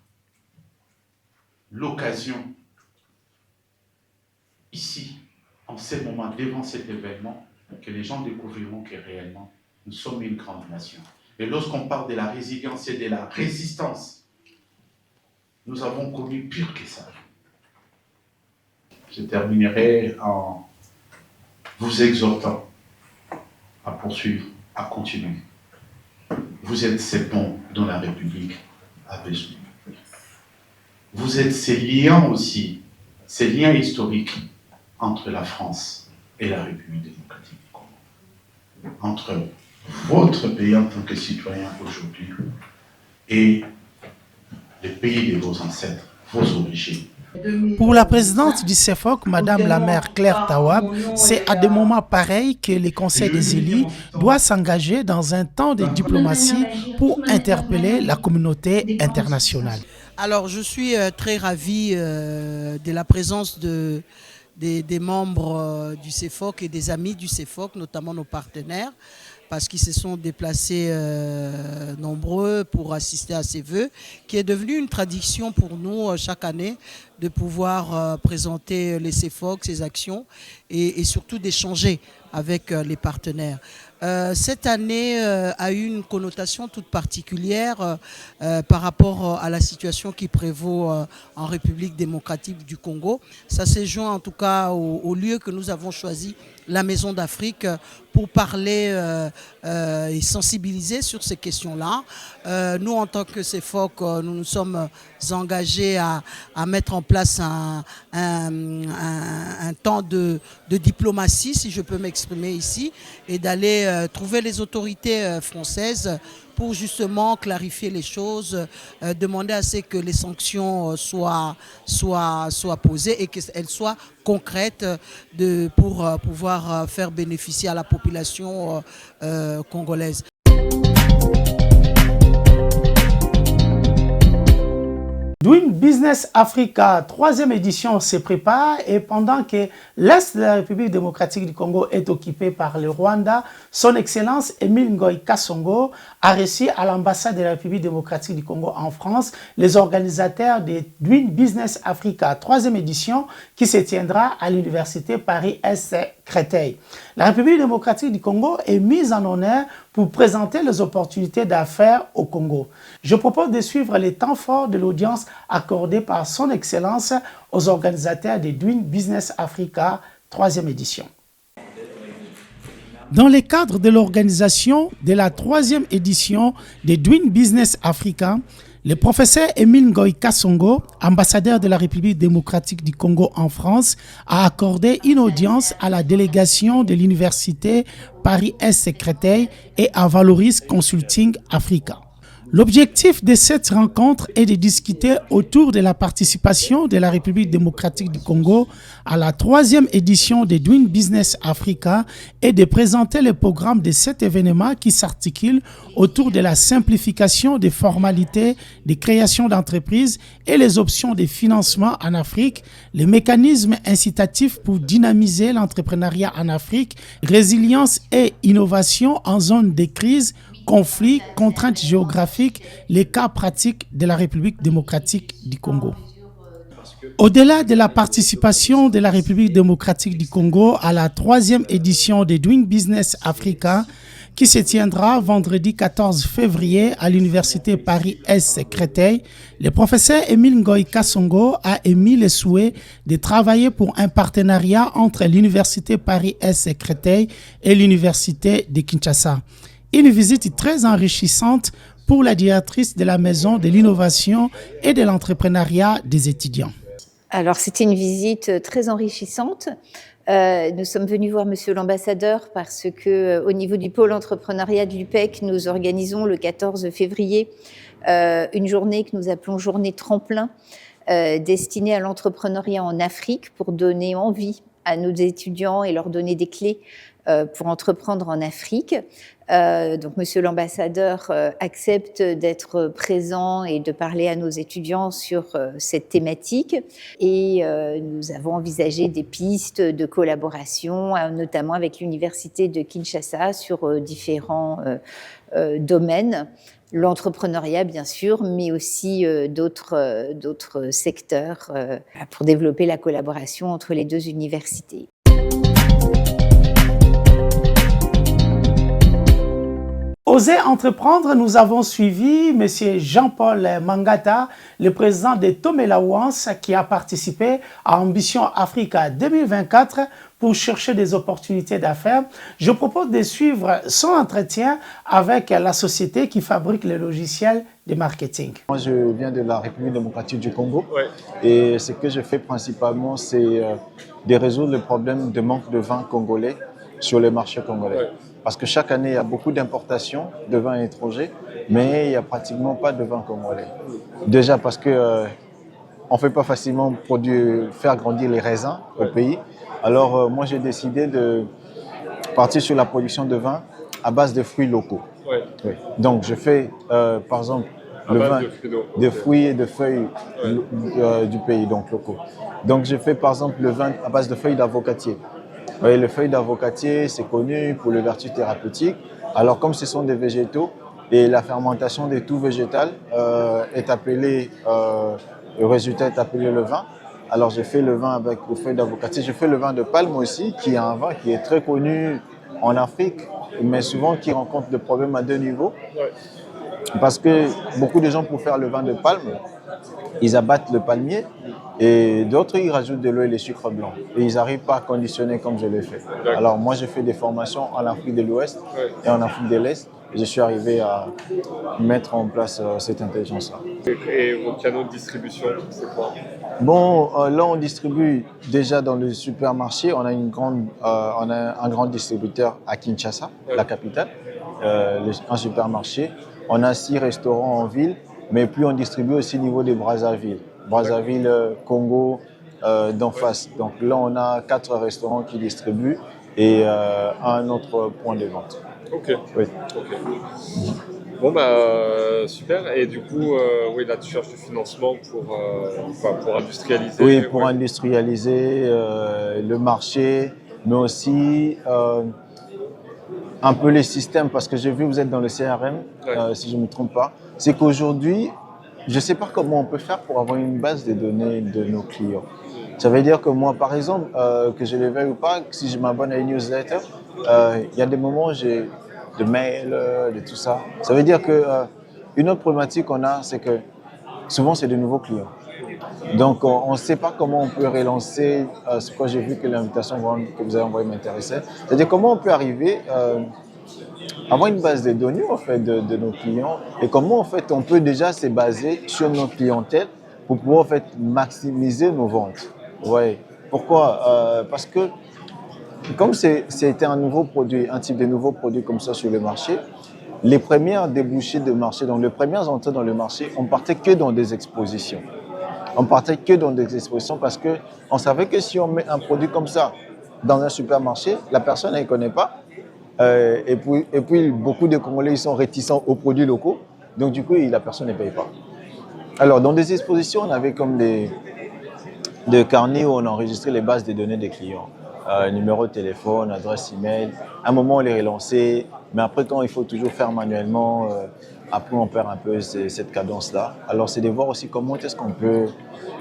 l'occasion ici, en ce moment, devant cet événement, que les gens découvriront que réellement, nous sommes une grande nation. Et lorsqu'on parle de la résilience et de la résistance, nous avons connu pire que ça. Je terminerai en vous exhortant à poursuivre, à continuer. Vous êtes ces ponts dont la République a besoin. Vous êtes ces liens aussi, ces liens historiques entre la France et la République démocratique du Congo. entre votre pays en tant que citoyen aujourd'hui et le pays de vos ancêtres, vos origines. Pour la présidente du CEFOC, Madame la maire Claire Tawab, c'est à des moments pareils que le Conseil des élus doit s'engager dans un temps de diplomatie pour interpeller la communauté internationale. Alors, je suis très ravie de la présence des membres du CEFOC et des amis du CEFOC, notamment nos partenaires, parce qu'ils se sont déplacés nombreux pour assister à ces vœux, qui est devenu une tradition pour nous chaque année de pouvoir présenter les CEFOC, ses actions et surtout d'échanger avec les partenaires. Cette année a eu une connotation toute particulière par rapport à la situation qui prévaut en République démocratique du Congo. Ça s'est joint en tout cas au lieu que nous avons choisi, la Maison d'Afrique, pour parler et sensibiliser sur ces questions-là. Nous, en tant que CEFOC, nous nous sommes engagés à mettre en place un temps de diplomatie, si je peux m'exprimer ici, et d'aller trouver les autorités françaises pour justement clarifier les choses, demander à ce que les sanctions soient posées et qu'elles soient concrètes pour pouvoir faire bénéficier à la population congolaise. Doing Business Africa, 3e édition se prépare et pendant que l'Est de la République démocratique du Congo est occupé par le Rwanda, son Excellence Emile Ngoï Kasongo a reçu à l'ambassade de la République démocratique du Congo en France les organisateurs de Doing Business Africa, 3e édition qui se tiendra à l'université Paris-Est Créteil. La République démocratique du Congo est mise en honneur pour présenter les opportunités d'affaires au Congo. Je propose de suivre les temps forts de l'audience accordée par son Excellence aux organisateurs de Doing Business Africa, 3e édition. Dans le cadre de l'organisation de la 3e édition de Doing Business Africa, le professeur Emile Ngoï Kasongo, ambassadeur de la République démocratique du Congo en France, a accordé une audience à la délégation de l'université Paris-Est Créteil et à Valoris Consulting Africa. L'objectif de cette rencontre est de discuter autour de la participation de la République démocratique du Congo à la 3e édition de Doing Business Africa et de présenter le programme de cet événement qui s'articule autour de la simplification des formalités de création d'entreprises et les options de financement en Afrique, les mécanismes incitatifs pour dynamiser l'entrepreneuriat en Afrique, résilience et innovation en zone de crise, conflits, contraintes géographiques, les cas pratiques de la République démocratique du Congo. Au-delà de la participation de la République démocratique du Congo à la 3e édition de Doing Business Africa, qui se tiendra vendredi 14 février à l'université Paris-Est Créteil, le professeur Emile Ngoï Kasongo a émis le souhait de travailler pour un partenariat entre l'université Paris-Est Créteil et l'université de Kinshasa. Une visite très enrichissante pour la directrice de la Maison de l'innovation et de l'entrepreneuriat des étudiants. Alors, c'était une visite très enrichissante. Nous sommes venus voir Monsieur l'ambassadeur parce que, au niveau du pôle entrepreneuriat de l'UPEC, nous organisons le 14 février une journée que nous appelons journée tremplin, destinée à l'entrepreneuriat en Afrique pour donner envie à nos étudiants et leur donner des clés pour entreprendre en Afrique. Donc, Monsieur l'ambassadeur accepte d'être présent et de parler à nos étudiants sur cette thématique. Et nous avons envisagé des pistes de collaboration, notamment avec l'université de Kinshasa sur différents domaines. L'entrepreneuriat, bien sûr, mais aussi d'autres secteurs pour développer la collaboration entre les deux universités. Oser entreprendre, nous avons suivi M. Jean-Paul Mangata, le président de Tomelawans, qui a participé à Ambition Africa 2024 pour chercher des opportunités d'affaires. Je propose de suivre son entretien avec la société qui fabrique les logiciels de marketing. Moi, je viens de la République démocratique du Congo et ce que je fais principalement, c'est de résoudre le problème de manque de vin congolais sur les marchés congolais. Parce que chaque année, il y a beaucoup d'importations de vins étrangers, mais il n'y a pratiquement pas de vin congolais. Déjà parce que on ne fait pas facilement faire grandir les raisins au pays. Alors moi, j'ai décidé de partir sur la production de vin à base de fruits locaux. Oui. Donc je fais, par exemple, le vin de fruits et de feuilles du pays, donc locaux. Donc je fais par exemple le vin à base de feuilles d'avocatier. Oui, les feuilles d'avocatier, c'est connu pour les vertus thérapeutiques. Alors comme ce sont des végétaux et la fermentation des tout végétal est appelée, le résultat est appelé le vin. Alors j'ai fait le vin avec les feuilles d'avocatier. Je fais le vin de palme aussi, qui est un vin qui est très connu en Afrique, mais souvent qui rencontre des problèmes à deux niveaux. Parce que beaucoup de gens, pour faire le vin de palme, ils abattent le palmier et d'autres, ils rajoutent de l'eau et les sucres blancs. Et ils n'arrivent pas à conditionner comme je l'ai fait. Alors moi, j'ai fait des formations en Afrique de l'Ouest et en Afrique de l'Est. Et je suis arrivé à mettre en place cette intelligence-là. Et vos canaux de distribution, c'est quoi? Bon, là, on distribue déjà dans le supermarché. On a un grand distributeur à Kinshasa, la capitale, un supermarché. On a 6 restaurants en ville, mais puis on distribue aussi au niveau de Brazzaville. Brazzaville, Congo, d'en face. Donc là, on a 4 restaurants qui distribuent et un autre point de vente. Ok. Oui. Okay. Bon, super. Et du coup, oui, là, tu cherches du financement pour industrialiser. Oui, pour industrialiser le marché, mais aussi un peu les systèmes, parce que j'ai vu que vous êtes dans le CRM, si je ne me trompe pas. C'est qu'aujourd'hui, je ne sais pas comment on peut faire pour avoir une base de données de nos clients. Ça veut dire que moi, par exemple, que je le veuille ou pas, si je m'abonne à une newsletter, il y a des moments où j'ai de mails, de tout ça. Ça veut dire que une autre problématique qu'on a, c'est que souvent, c'est de nouveaux clients. Donc, on ne sait pas comment on peut relancer ce que j'ai vu que l'invitation que vous avez envoyée m'intéressait. C'est-à-dire comment on peut arriver à avoir une base de données en fait, de nos clients et comment en fait, on peut déjà se baser sur notre clientèle pour pouvoir en fait, maximiser nos ventes. Ouais. Pourquoi? Parce que comme c'était un nouveau produit, un type de nouveau produit comme ça sur le marché, les premières débouchés de marché, donc les premières entrées dans le marché, on partait que dans des expositions. On partait que dans des expositions parce qu'on savait que si on met un produit comme ça dans un supermarché, la personne ne le connaît pas. Et puis, beaucoup de Congolais ils sont réticents aux produits locaux. Donc, du coup, la personne ne paye pas. Alors, dans des expositions, on avait comme des carnets où on enregistrait les bases de données des clients. Numéro de téléphone, adresse email. À un moment, on les relançait. Mais après, quand il faut toujours faire manuellement, après, on perd un peu cette cadence-là. Alors, c'est de voir aussi comment est-ce qu'on peut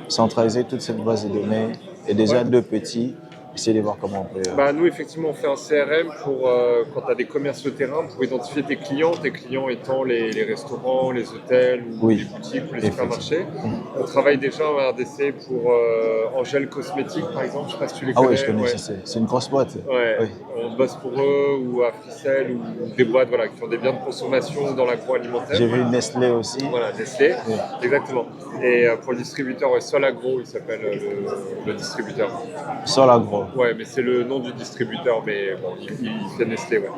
centraliser toute cette base de données. Et déjà, deux petits, essayer de voir comment on peut... Nous, effectivement, on fait un CRM pour, quand tu as des commerces de terrain, pour identifier tes clients étant les restaurants, les hôtels, ou les boutiques ou les supermarchés. On travaille déjà en RDC pour Angèle Cosmétiques, par exemple, je ne sais pas si tu les connais. Ah oui, je connais, c'est une grosse boîte. Ouais. Oui. On bosse pour eux, ou à Fricelle, ou des boîtes qui ont des biens de consommation dans l'agroalimentaire. J'ai vu Nestlé aussi. Voilà, Nestlé, exactement. Et pour le distributeur, Solagro, il s'appelle le distributeur. Solagro. Ouais, mais c'est le nom du distributeur, mais bon, il fait Nestlé, ouais.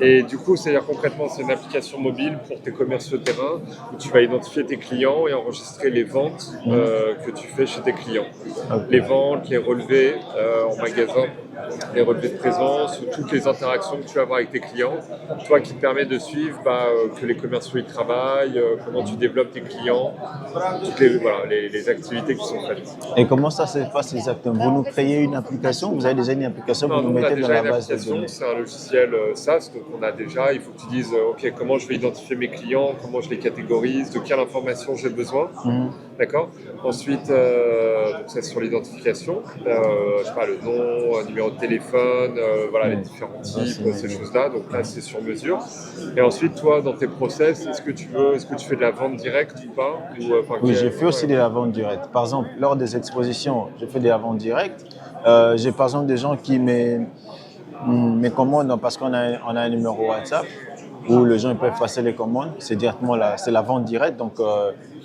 Et du coup, c'est-à-dire concrètement, c'est une application mobile pour tes commerces de terrain où tu vas identifier tes clients et enregistrer les ventes que tu fais chez tes clients. Okay. Les ventes, les relevés en magasin, les relevés de présence ou toutes les interactions que tu vas avoir avec tes clients. Toi qui te permet de suivre que les commerciaux y travaillent, comment tu développes tes clients, toutes les activités qui sont faites. Et comment ça se passe exactement? Vous nous créez une application? Vous avez déjà une application que vous nous mettez dans la base de données? C'est un logiciel SaaS, donc on a déjà, il faut que tu dises ok, comment je vais identifier mes clients, comment je les catégorise, de quelle information j'ai besoin. D'accord. Ensuite, donc c'est sur l'identification, je sais pas, le nom, numéro de téléphone, les différents types, ces choses-là. Donc là, c'est sur mesure. Et ensuite, toi, dans tes process, est-ce que tu fais de la vente directe ou pas? Oui, j'ai fait aussi de la vente directe. Par exemple, lors des expositions, je fais de la vente directe. J'ai par exemple des gens qui me commandent parce qu'on a un numéro WhatsApp où les gens peuvent passer les commandes. C'est directement c'est la vente directe, donc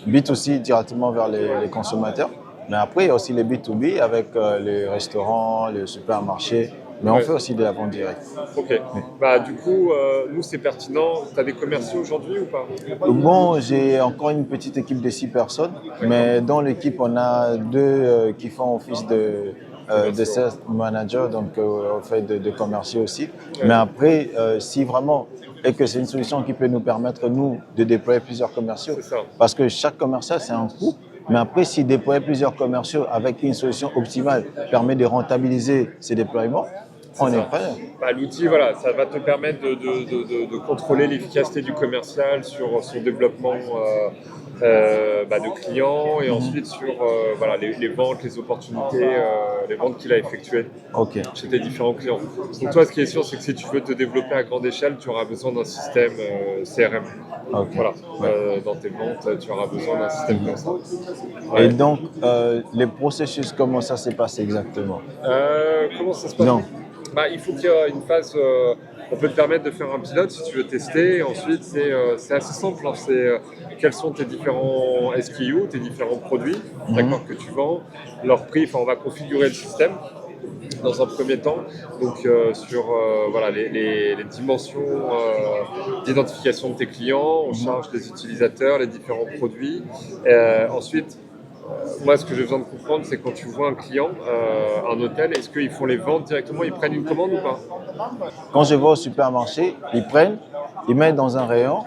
B2C directement vers les consommateurs. Mais après, il y a aussi les B2B avec les restaurants, les supermarchés Mais on fait aussi de la vente directe. Ok. Bah, du coup, nous, c'est pertinent. Tu as des commerciaux aujourd'hui ou pas? Bon, j'ai encore une petite équipe de 6 personnes, mais dans l'équipe, on a 2 qui font office de sales manager, donc on fait de commerciaux aussi. Mais après, si vraiment, et que c'est une solution qui peut nous permettre, nous, de déployer plusieurs commerciaux, parce que chaque commercial, c'est un coût. Mais après, si déployer plusieurs commerciaux avec une solution optimale permet de rentabiliser ces déploiements, on est prêt. Bah, l'outil, voilà, ça va te permettre de contrôler l'efficacité du commercial sur son développement de clients et ensuite sur voilà, les ventes, les opportunités, les ventes qu'il a effectuées chez tes différents clients. Donc toi, ce qui est sûr, c'est que si tu veux te développer à grande échelle, tu auras besoin d'un système CRM. Voilà. Dans tes ventes, tu auras besoin d'un système comme ça. Et donc, les processus, comment ça s'est passé exactement? Comment ça se passe? Bah, il faut qu'il y ait une phase, on peut te permettre de faire un pilote si tu veux tester. Ensuite, c'est assez simple. Hein, c'est quels sont tes différents SKU, tes différents produits que tu vends, leur prix. Enfin, on va configurer le système dans un premier temps, donc sur voilà, les dimensions d'identification de tes clients, on charge les utilisateurs, les différents produits. Ensuite, moi, ce que j'ai besoin de comprendre, c'est quand tu vois un client, un hôtel, est-ce qu'ils font les ventes directement, ils prennent une commande ou pas? Quand je vais au supermarché, ils prennent, ils mettent dans un rayon.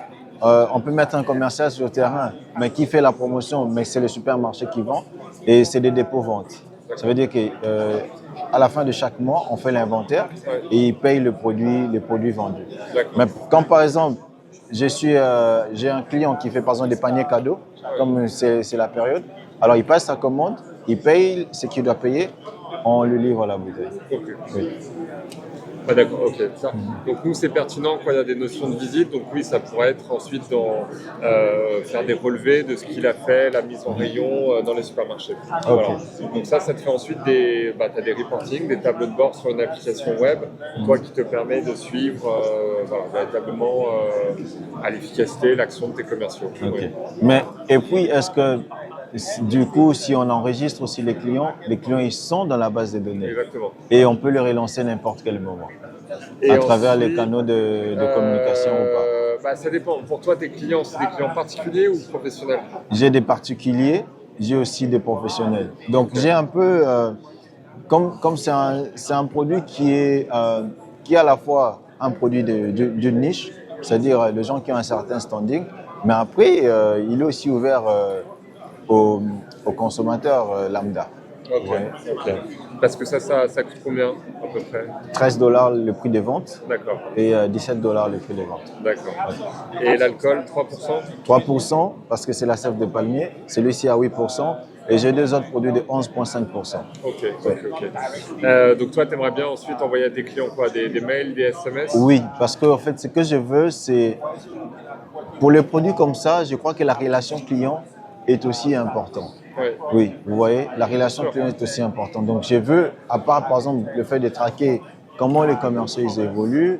On peut mettre un commercial sur le terrain, mais qui fait la promotion, mais c'est le supermarché qui vend, et c'est des dépôts-ventes. Ça veut dire qu'à la fin de chaque mois, on fait l'inventaire et ils payent les produits vendus. Mais quand par exemple, j'ai un client qui fait par exemple des paniers cadeaux, comme c'est la période, alors il passe sa commande, il paye ce qu'il doit payer, on le livre à la bouteille. Oui. Ah, d'accord, ok. Ça. Donc nous, c'est pertinent quand il y a des notions de visite. Donc oui, ça pourrait être ensuite faire des relevés de ce qu'il a fait, la mise en rayon dans les supermarchés. Voilà. Donc ça te fait ensuite t'as des reporting, des tableaux de bord sur une application web, toi qui te permet de suivre véritablement à l'efficacité l'action de tes commerciaux. Okay. Mais et puis, est-ce que du coup, si on enregistre aussi les clients ils sont dans la base de données. Exactement. Et on peut les relancer n'importe quel moment. Et à travers les canaux de communication ou pas? Ça dépend. Pour toi, tes clients, c'est des clients particuliers ou professionnels? J'ai des particuliers, j'ai aussi des professionnels. Donc j'ai un peu, comme c'est un produit qui est à la fois un produit d'une niche, c'est-à-dire les gens qui ont un certain standing, mais après, il est aussi ouvert aux consommateurs lambda. Ok. Parce que ça coûte combien à peu près? $13 le prix de vente. D'accord. Et $17 le prix de vente. D'accord. Et l'alcool, 3%? 3% parce que c'est la sève de palmier. Celui-ci à 8%. Et j'ai 2 autres produits de 11,5%. Donc toi, tu aimerais bien ensuite envoyer à tes clients quoi, des mails, des SMS? Oui, parce que en fait, ce que je veux, c'est... Pour les produits comme ça, je crois que la relation client est aussi importante. Oui, vous voyez, la relation client est aussi importante. Donc je veux, à part par exemple le fait de traquer comment les commerciaux ils évoluent,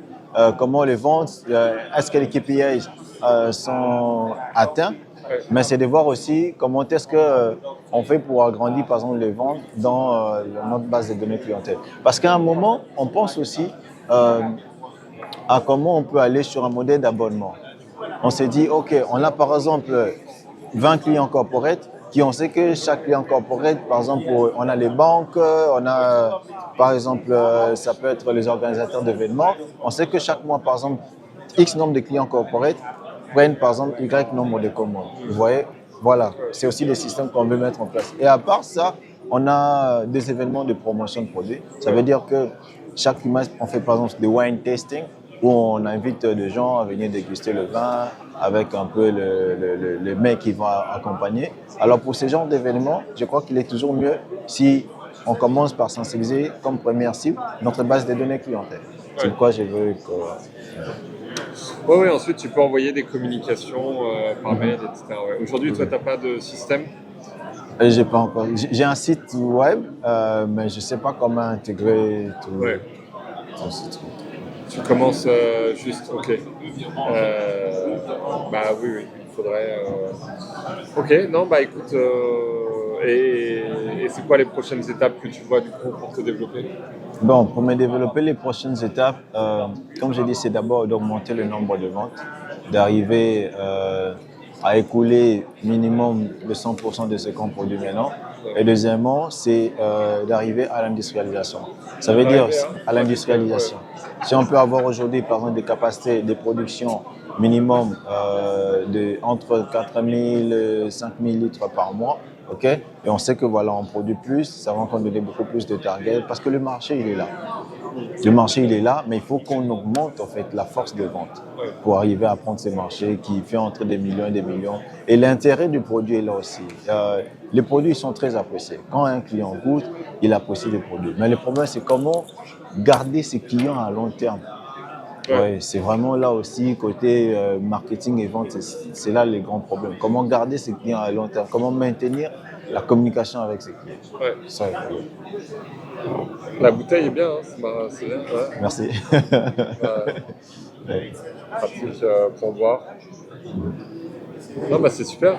comment les ventes, est-ce que les KPIs sont atteints, mais c'est de voir aussi comment est-ce qu'on fait pour agrandir par exemple les ventes dans notre base de données clientèle. Parce qu'à un moment, on pense aussi à comment on peut aller sur un modèle d'abonnement. On s'est dit, OK, on a par exemple 20 clients corporate, on sait que chaque client corporate, par exemple, on a les banques, on a, par exemple, ça peut être les organisateurs d'événements. On sait que chaque mois, par exemple, X nombre de clients corporate prennent, par exemple, Y nombre de commandes. Vous voyez, voilà, c'est aussi des systèmes qu'on veut mettre en place. Et à part ça, on a des événements de promotion de produits. Ça veut dire que chaque trimestre, on fait, par exemple, des wine tasting, où on invite des gens à venir déguster le vin avec un peu le mec qui va accompagner. Alors pour ce genre d'événements, je crois qu'il est toujours mieux si on commence par sensibiliser comme première cible notre base de données clientèle. C'est pourquoi je veux que... Oui, ensuite tu peux envoyer des communications par mail, etc. Aujourd'hui, toi, tu n'as pas de système? J'ai pas encore. J'ai un site web, mais je ne sais pas comment intégrer tout ce truc. Tu commences juste, ok. Oui, il faudrait... Ok, non, écoute, et c'est quoi les prochaines étapes que tu vois du coup pour te développer? Bon, pour me développer les prochaines étapes, comme je dis, c'est d'abord d'augmenter le nombre de ventes, d'arriver à écouler minimum de 100% de ce qu'on produit maintenant. Et deuxièmement, c'est d'arriver à l'industrialisation. Ça veut dire à l'industrialisation. Si on peut avoir aujourd'hui, par exemple, des capacités de production minimum entre 4 000 et 5 000 litres par mois, ok, et on sait que voilà, on produit plus, ça va qu'on donne beaucoup plus de targets parce que le marché, il est là. Le marché, il est là, mais il faut qu'on augmente en fait la force de vente pour arriver à prendre ces marchés qui fait entre des millions et des millions. Et l'intérêt du produit est là aussi. Les produits sont très appréciés. Quand un client goûte, il apprécie les produits. Mais le problème, c'est comment garder ces clients à long terme. Ouais, c'est vraiment là aussi, côté marketing et vente, c'est là les grands problèmes. Comment garder ces clients à long terme, comment maintenir la communication avec ces clients. Ouais. Ça, la bouteille est bien, hein, c'est bien. Ouais. Merci. Pratique pour boire. Non, bah c'est super.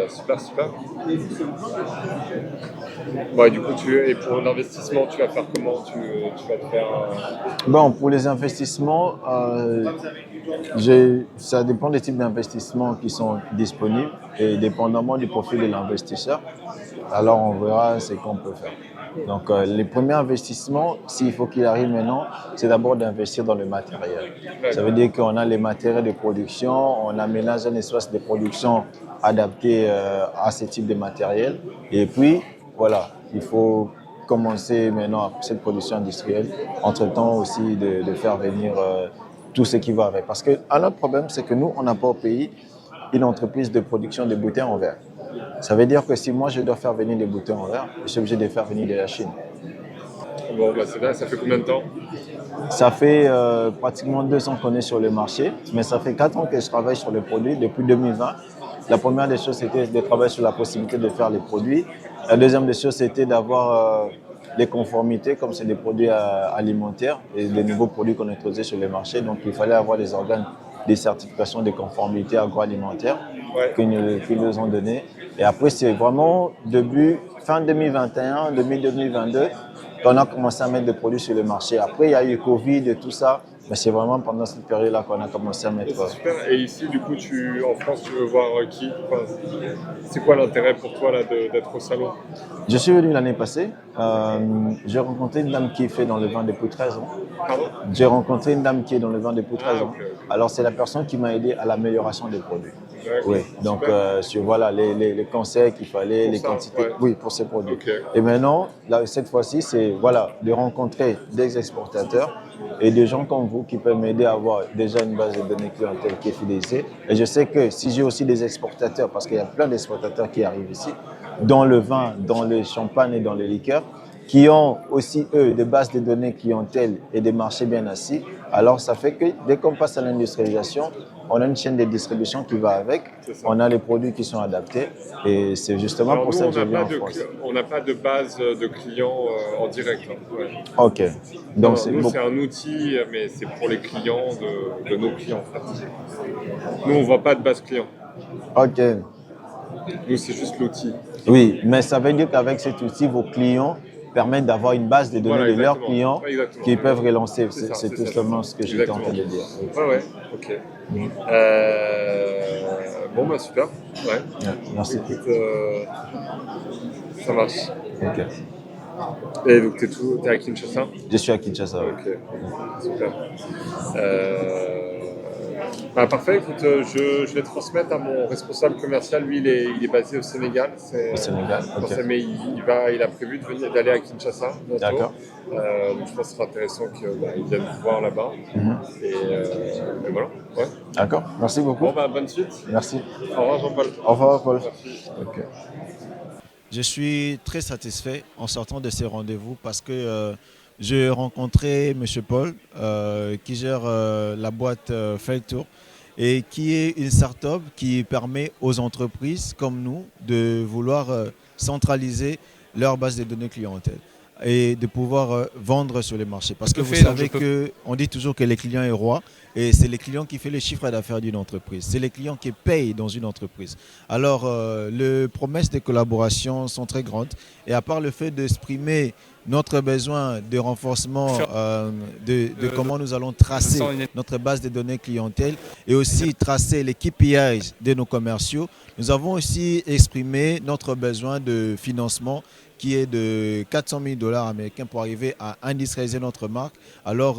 Super. Bon, du coup, et pour l'investissement, tu vas faire comment? Tu vas te faire... Bon, pour les investissements, ça dépend des types d'investissements qui sont disponibles et dépendamment du profil de l'investisseur. Alors, on verra ce qu'on peut faire. Donc, les premiers investissements, s'il faut qu'il arrive maintenant, c'est d'abord d'investir dans le matériel. Ça veut dire qu'on a les matériels de production, on aménage un espace de production adapté à ce type de matériel. Et puis, voilà, il faut commencer maintenant cette production industrielle. Entre-temps aussi, de faire venir tout ce qui va avec. Parce qu'un autre problème, c'est que nous, on n'a pas au pays une entreprise de production de bouteilles en verre. Ça veut dire que si moi je dois faire venir des bouteilles en verre, je suis obligé de les faire venir de la Chine. Bon, bah c'est bien, ça fait combien de temps? Ça fait pratiquement 2 ans qu'on est sur le marché, mais ça fait 4 ans que je travaille sur le produit depuis 2020. La première des choses, c'était de travailler sur la possibilité de faire les produits. La deuxième des choses, c'était d'avoir les conformités, comme c'est des produits alimentaires et des nouveaux produits qu'on introduisait sur le marché. Donc il fallait avoir des organes, des certifications de conformité agroalimentaire qu'ils nous ont donné. Et après, c'est vraiment fin 2021, début 2022, qu'on a commencé à mettre des produits sur le marché. Après, il y a eu Covid et tout ça, mais c'est vraiment pendant cette période-là qu'on a commencé à mettre. Super. Et ici, du coup, en France, tu veux voir qui? C'est quoi l'intérêt pour toi d'être au salon? Je suis venu l'année passée. J'ai rencontré une dame qui fait dans le vin depuis 13 ans. Pardon? J'ai rencontré une dame qui est dans le vin depuis 13 ans. Alors, c'est la personne qui m'a aidé à l'amélioration des produits. Oui, donc sur voilà, les conseils qu'il fallait, pour les quantités. Oui, pour ces produits. Okay. Et maintenant, là, cette fois-ci, c'est voilà, de rencontrer des exportateurs et des gens comme vous qui peuvent m'aider à avoir déjà une base de données clientèle qui est fidélisée. Et je sais que si j'ai aussi des exportateurs, parce qu'il y a plein d'exportateurs qui arrivent ici, dans le vin, dans le champagne et dans les liqueurs, qui ont aussi, eux, des bases de données clientèle et des marchés bien assis. Alors, ça fait que dès qu'on passe à l'industrialisation, on a une chaîne de distribution qui va avec, on a les produits qui sont adaptés et c'est justement pour ça que je viens en France. On n'a pas de base de clients en direct. Ouais. Ok. Donc c'est un outil, mais c'est pour les clients de nos clients. En fait. Nous, on ne voit pas de base client. Ok. Nous, c'est juste l'outil. Oui, mais ça veut dire qu'avec cet outil, vos clients permettent d'avoir une base de données de leurs clients qu'ils peuvent relancer. C'est tout simplement ce que j'étais en train de dire. Ouais, ok. Bon, bah super. Ouais. Merci. Écoute, ça marche. Ok. Et donc, t'es à Kinshasa? Je suis à Kinshasa. Ok, super. Bah, parfait, écoute, je vais transmettre à mon responsable commercial. Lui, il est basé au Sénégal. Au Sénégal, ok. Mais il a prévu d'aller à Kinshasa bientôt. D'accord. Donc je pense que ce sera intéressant qu'il vienne vous voir là-bas. Et voilà. Ouais. D'accord, merci beaucoup. Bon, bah, bonne suite. Merci. Au revoir Jean-Paul. Au revoir Paul. Merci. Okay. Je suis très satisfait en sortant de ces rendez-vous parce que j'ai rencontré M. Paul qui gère la boîte Feltour et qui est une start-up qui permet aux entreprises comme nous de vouloir centraliser leur base de données clientèle. et de pouvoir vendre sur les marchés. Parce que vous savez qu'on dit toujours que les clients est roi et c'est les clients qui font les chiffres d'affaires d'une entreprise. C'est les clients qui payent dans une entreprise. Alors, les promesses de collaboration sont très grandes et à part le fait d'exprimer notre besoin de renforcement de comment nous allons tracer notre base de données clientèle et aussi tracer les KPIs de nos commerciaux, nous avons aussi exprimé notre besoin de financement qui est de 400 000 $ américains pour arriver à industrialiser notre marque. Alors,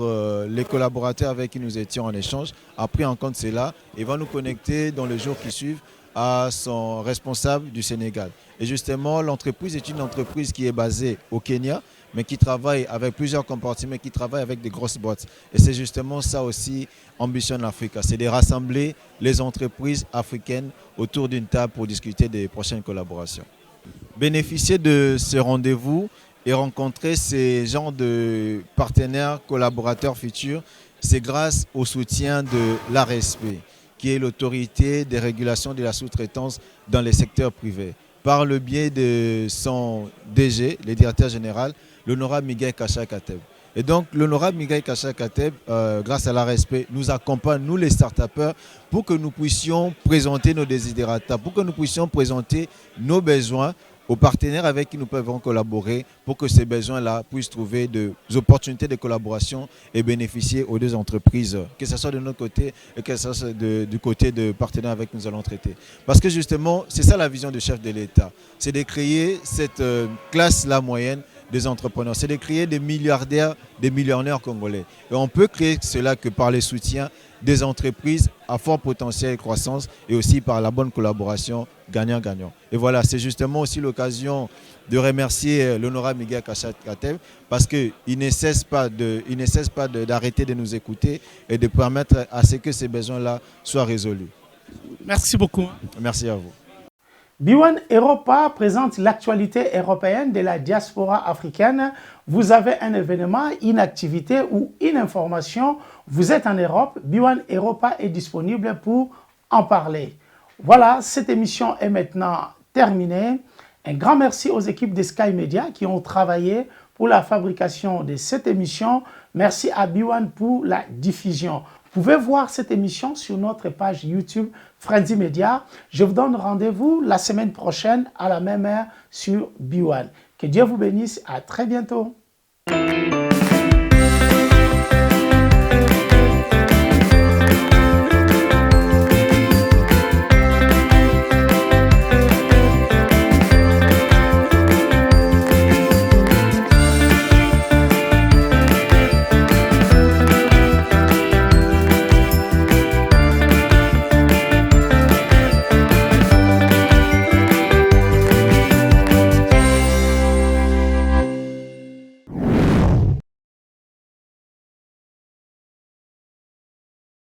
les collaborateurs avec qui nous étions en échange ont pris en compte cela et vont nous connecter dans les jours qui suivent à son responsable du Sénégal. Et justement, l'entreprise est une entreprise qui est basée au Kenya, mais qui travaille avec plusieurs compartiments, qui travaille avec des grosses boîtes. Et c'est justement ça aussi, Ambition Africa, c'est de rassembler les entreprises africaines autour d'une table pour discuter des prochaines collaborations. Bénéficier de ce rendez-vous et rencontrer ces genres de partenaires, collaborateurs futurs, c'est grâce au soutien de l'ARSP, qui est l'autorité des régulations de la sous-traitance dans les secteurs privés. Par le biais de son DG, le directeur général, l'honorable Miguel Kacha-Kateb. Et donc, l'honorable Miguel Kacha-Kateb, grâce à l'ARSP, nous accompagne, nous les start-upers, pour que nous puissions présenter nos desiderata, pour que nous puissions présenter nos besoins aux partenaires avec qui nous pouvons collaborer pour que ces besoins-là puissent trouver des opportunités de collaboration et bénéficier aux deux entreprises, que ce soit de notre côté et que ce soit du côté de partenaires avec qui nous allons traiter. Parce que justement, c'est ça la vision du chef de l'État, c'est de créer cette classe-là moyenne des entrepreneurs, c'est de créer des milliardaires, des millionnaires congolais. Et on peut créer cela que par les soutiens des entreprises à fort potentiel et croissance et aussi par la bonne collaboration gagnant-gagnant. Et voilà, c'est justement aussi l'occasion de remercier l'honorable Miguel Kacha-Kateb parce qu'il ne cesse pas d'arrêter de nous écouter et de permettre à ce que ces besoins-là soient résolus. Merci beaucoup. Merci à vous. B1 Europa présente l'actualité européenne de la diaspora africaine. Vous avez un événement, une activité ou une information, vous êtes en Europe, B1 Europa est disponible pour en parler. Voilà, cette émission est maintenant terminée. Un grand merci aux équipes de Sky Media qui ont travaillé pour la fabrication de cette émission. Merci à B1 pour la diffusion. Vous pouvez voir cette émission sur notre page YouTube Frenzy Media. Je vous donne rendez-vous la semaine prochaine à la même heure sur B1. Que Dieu vous bénisse. À très bientôt.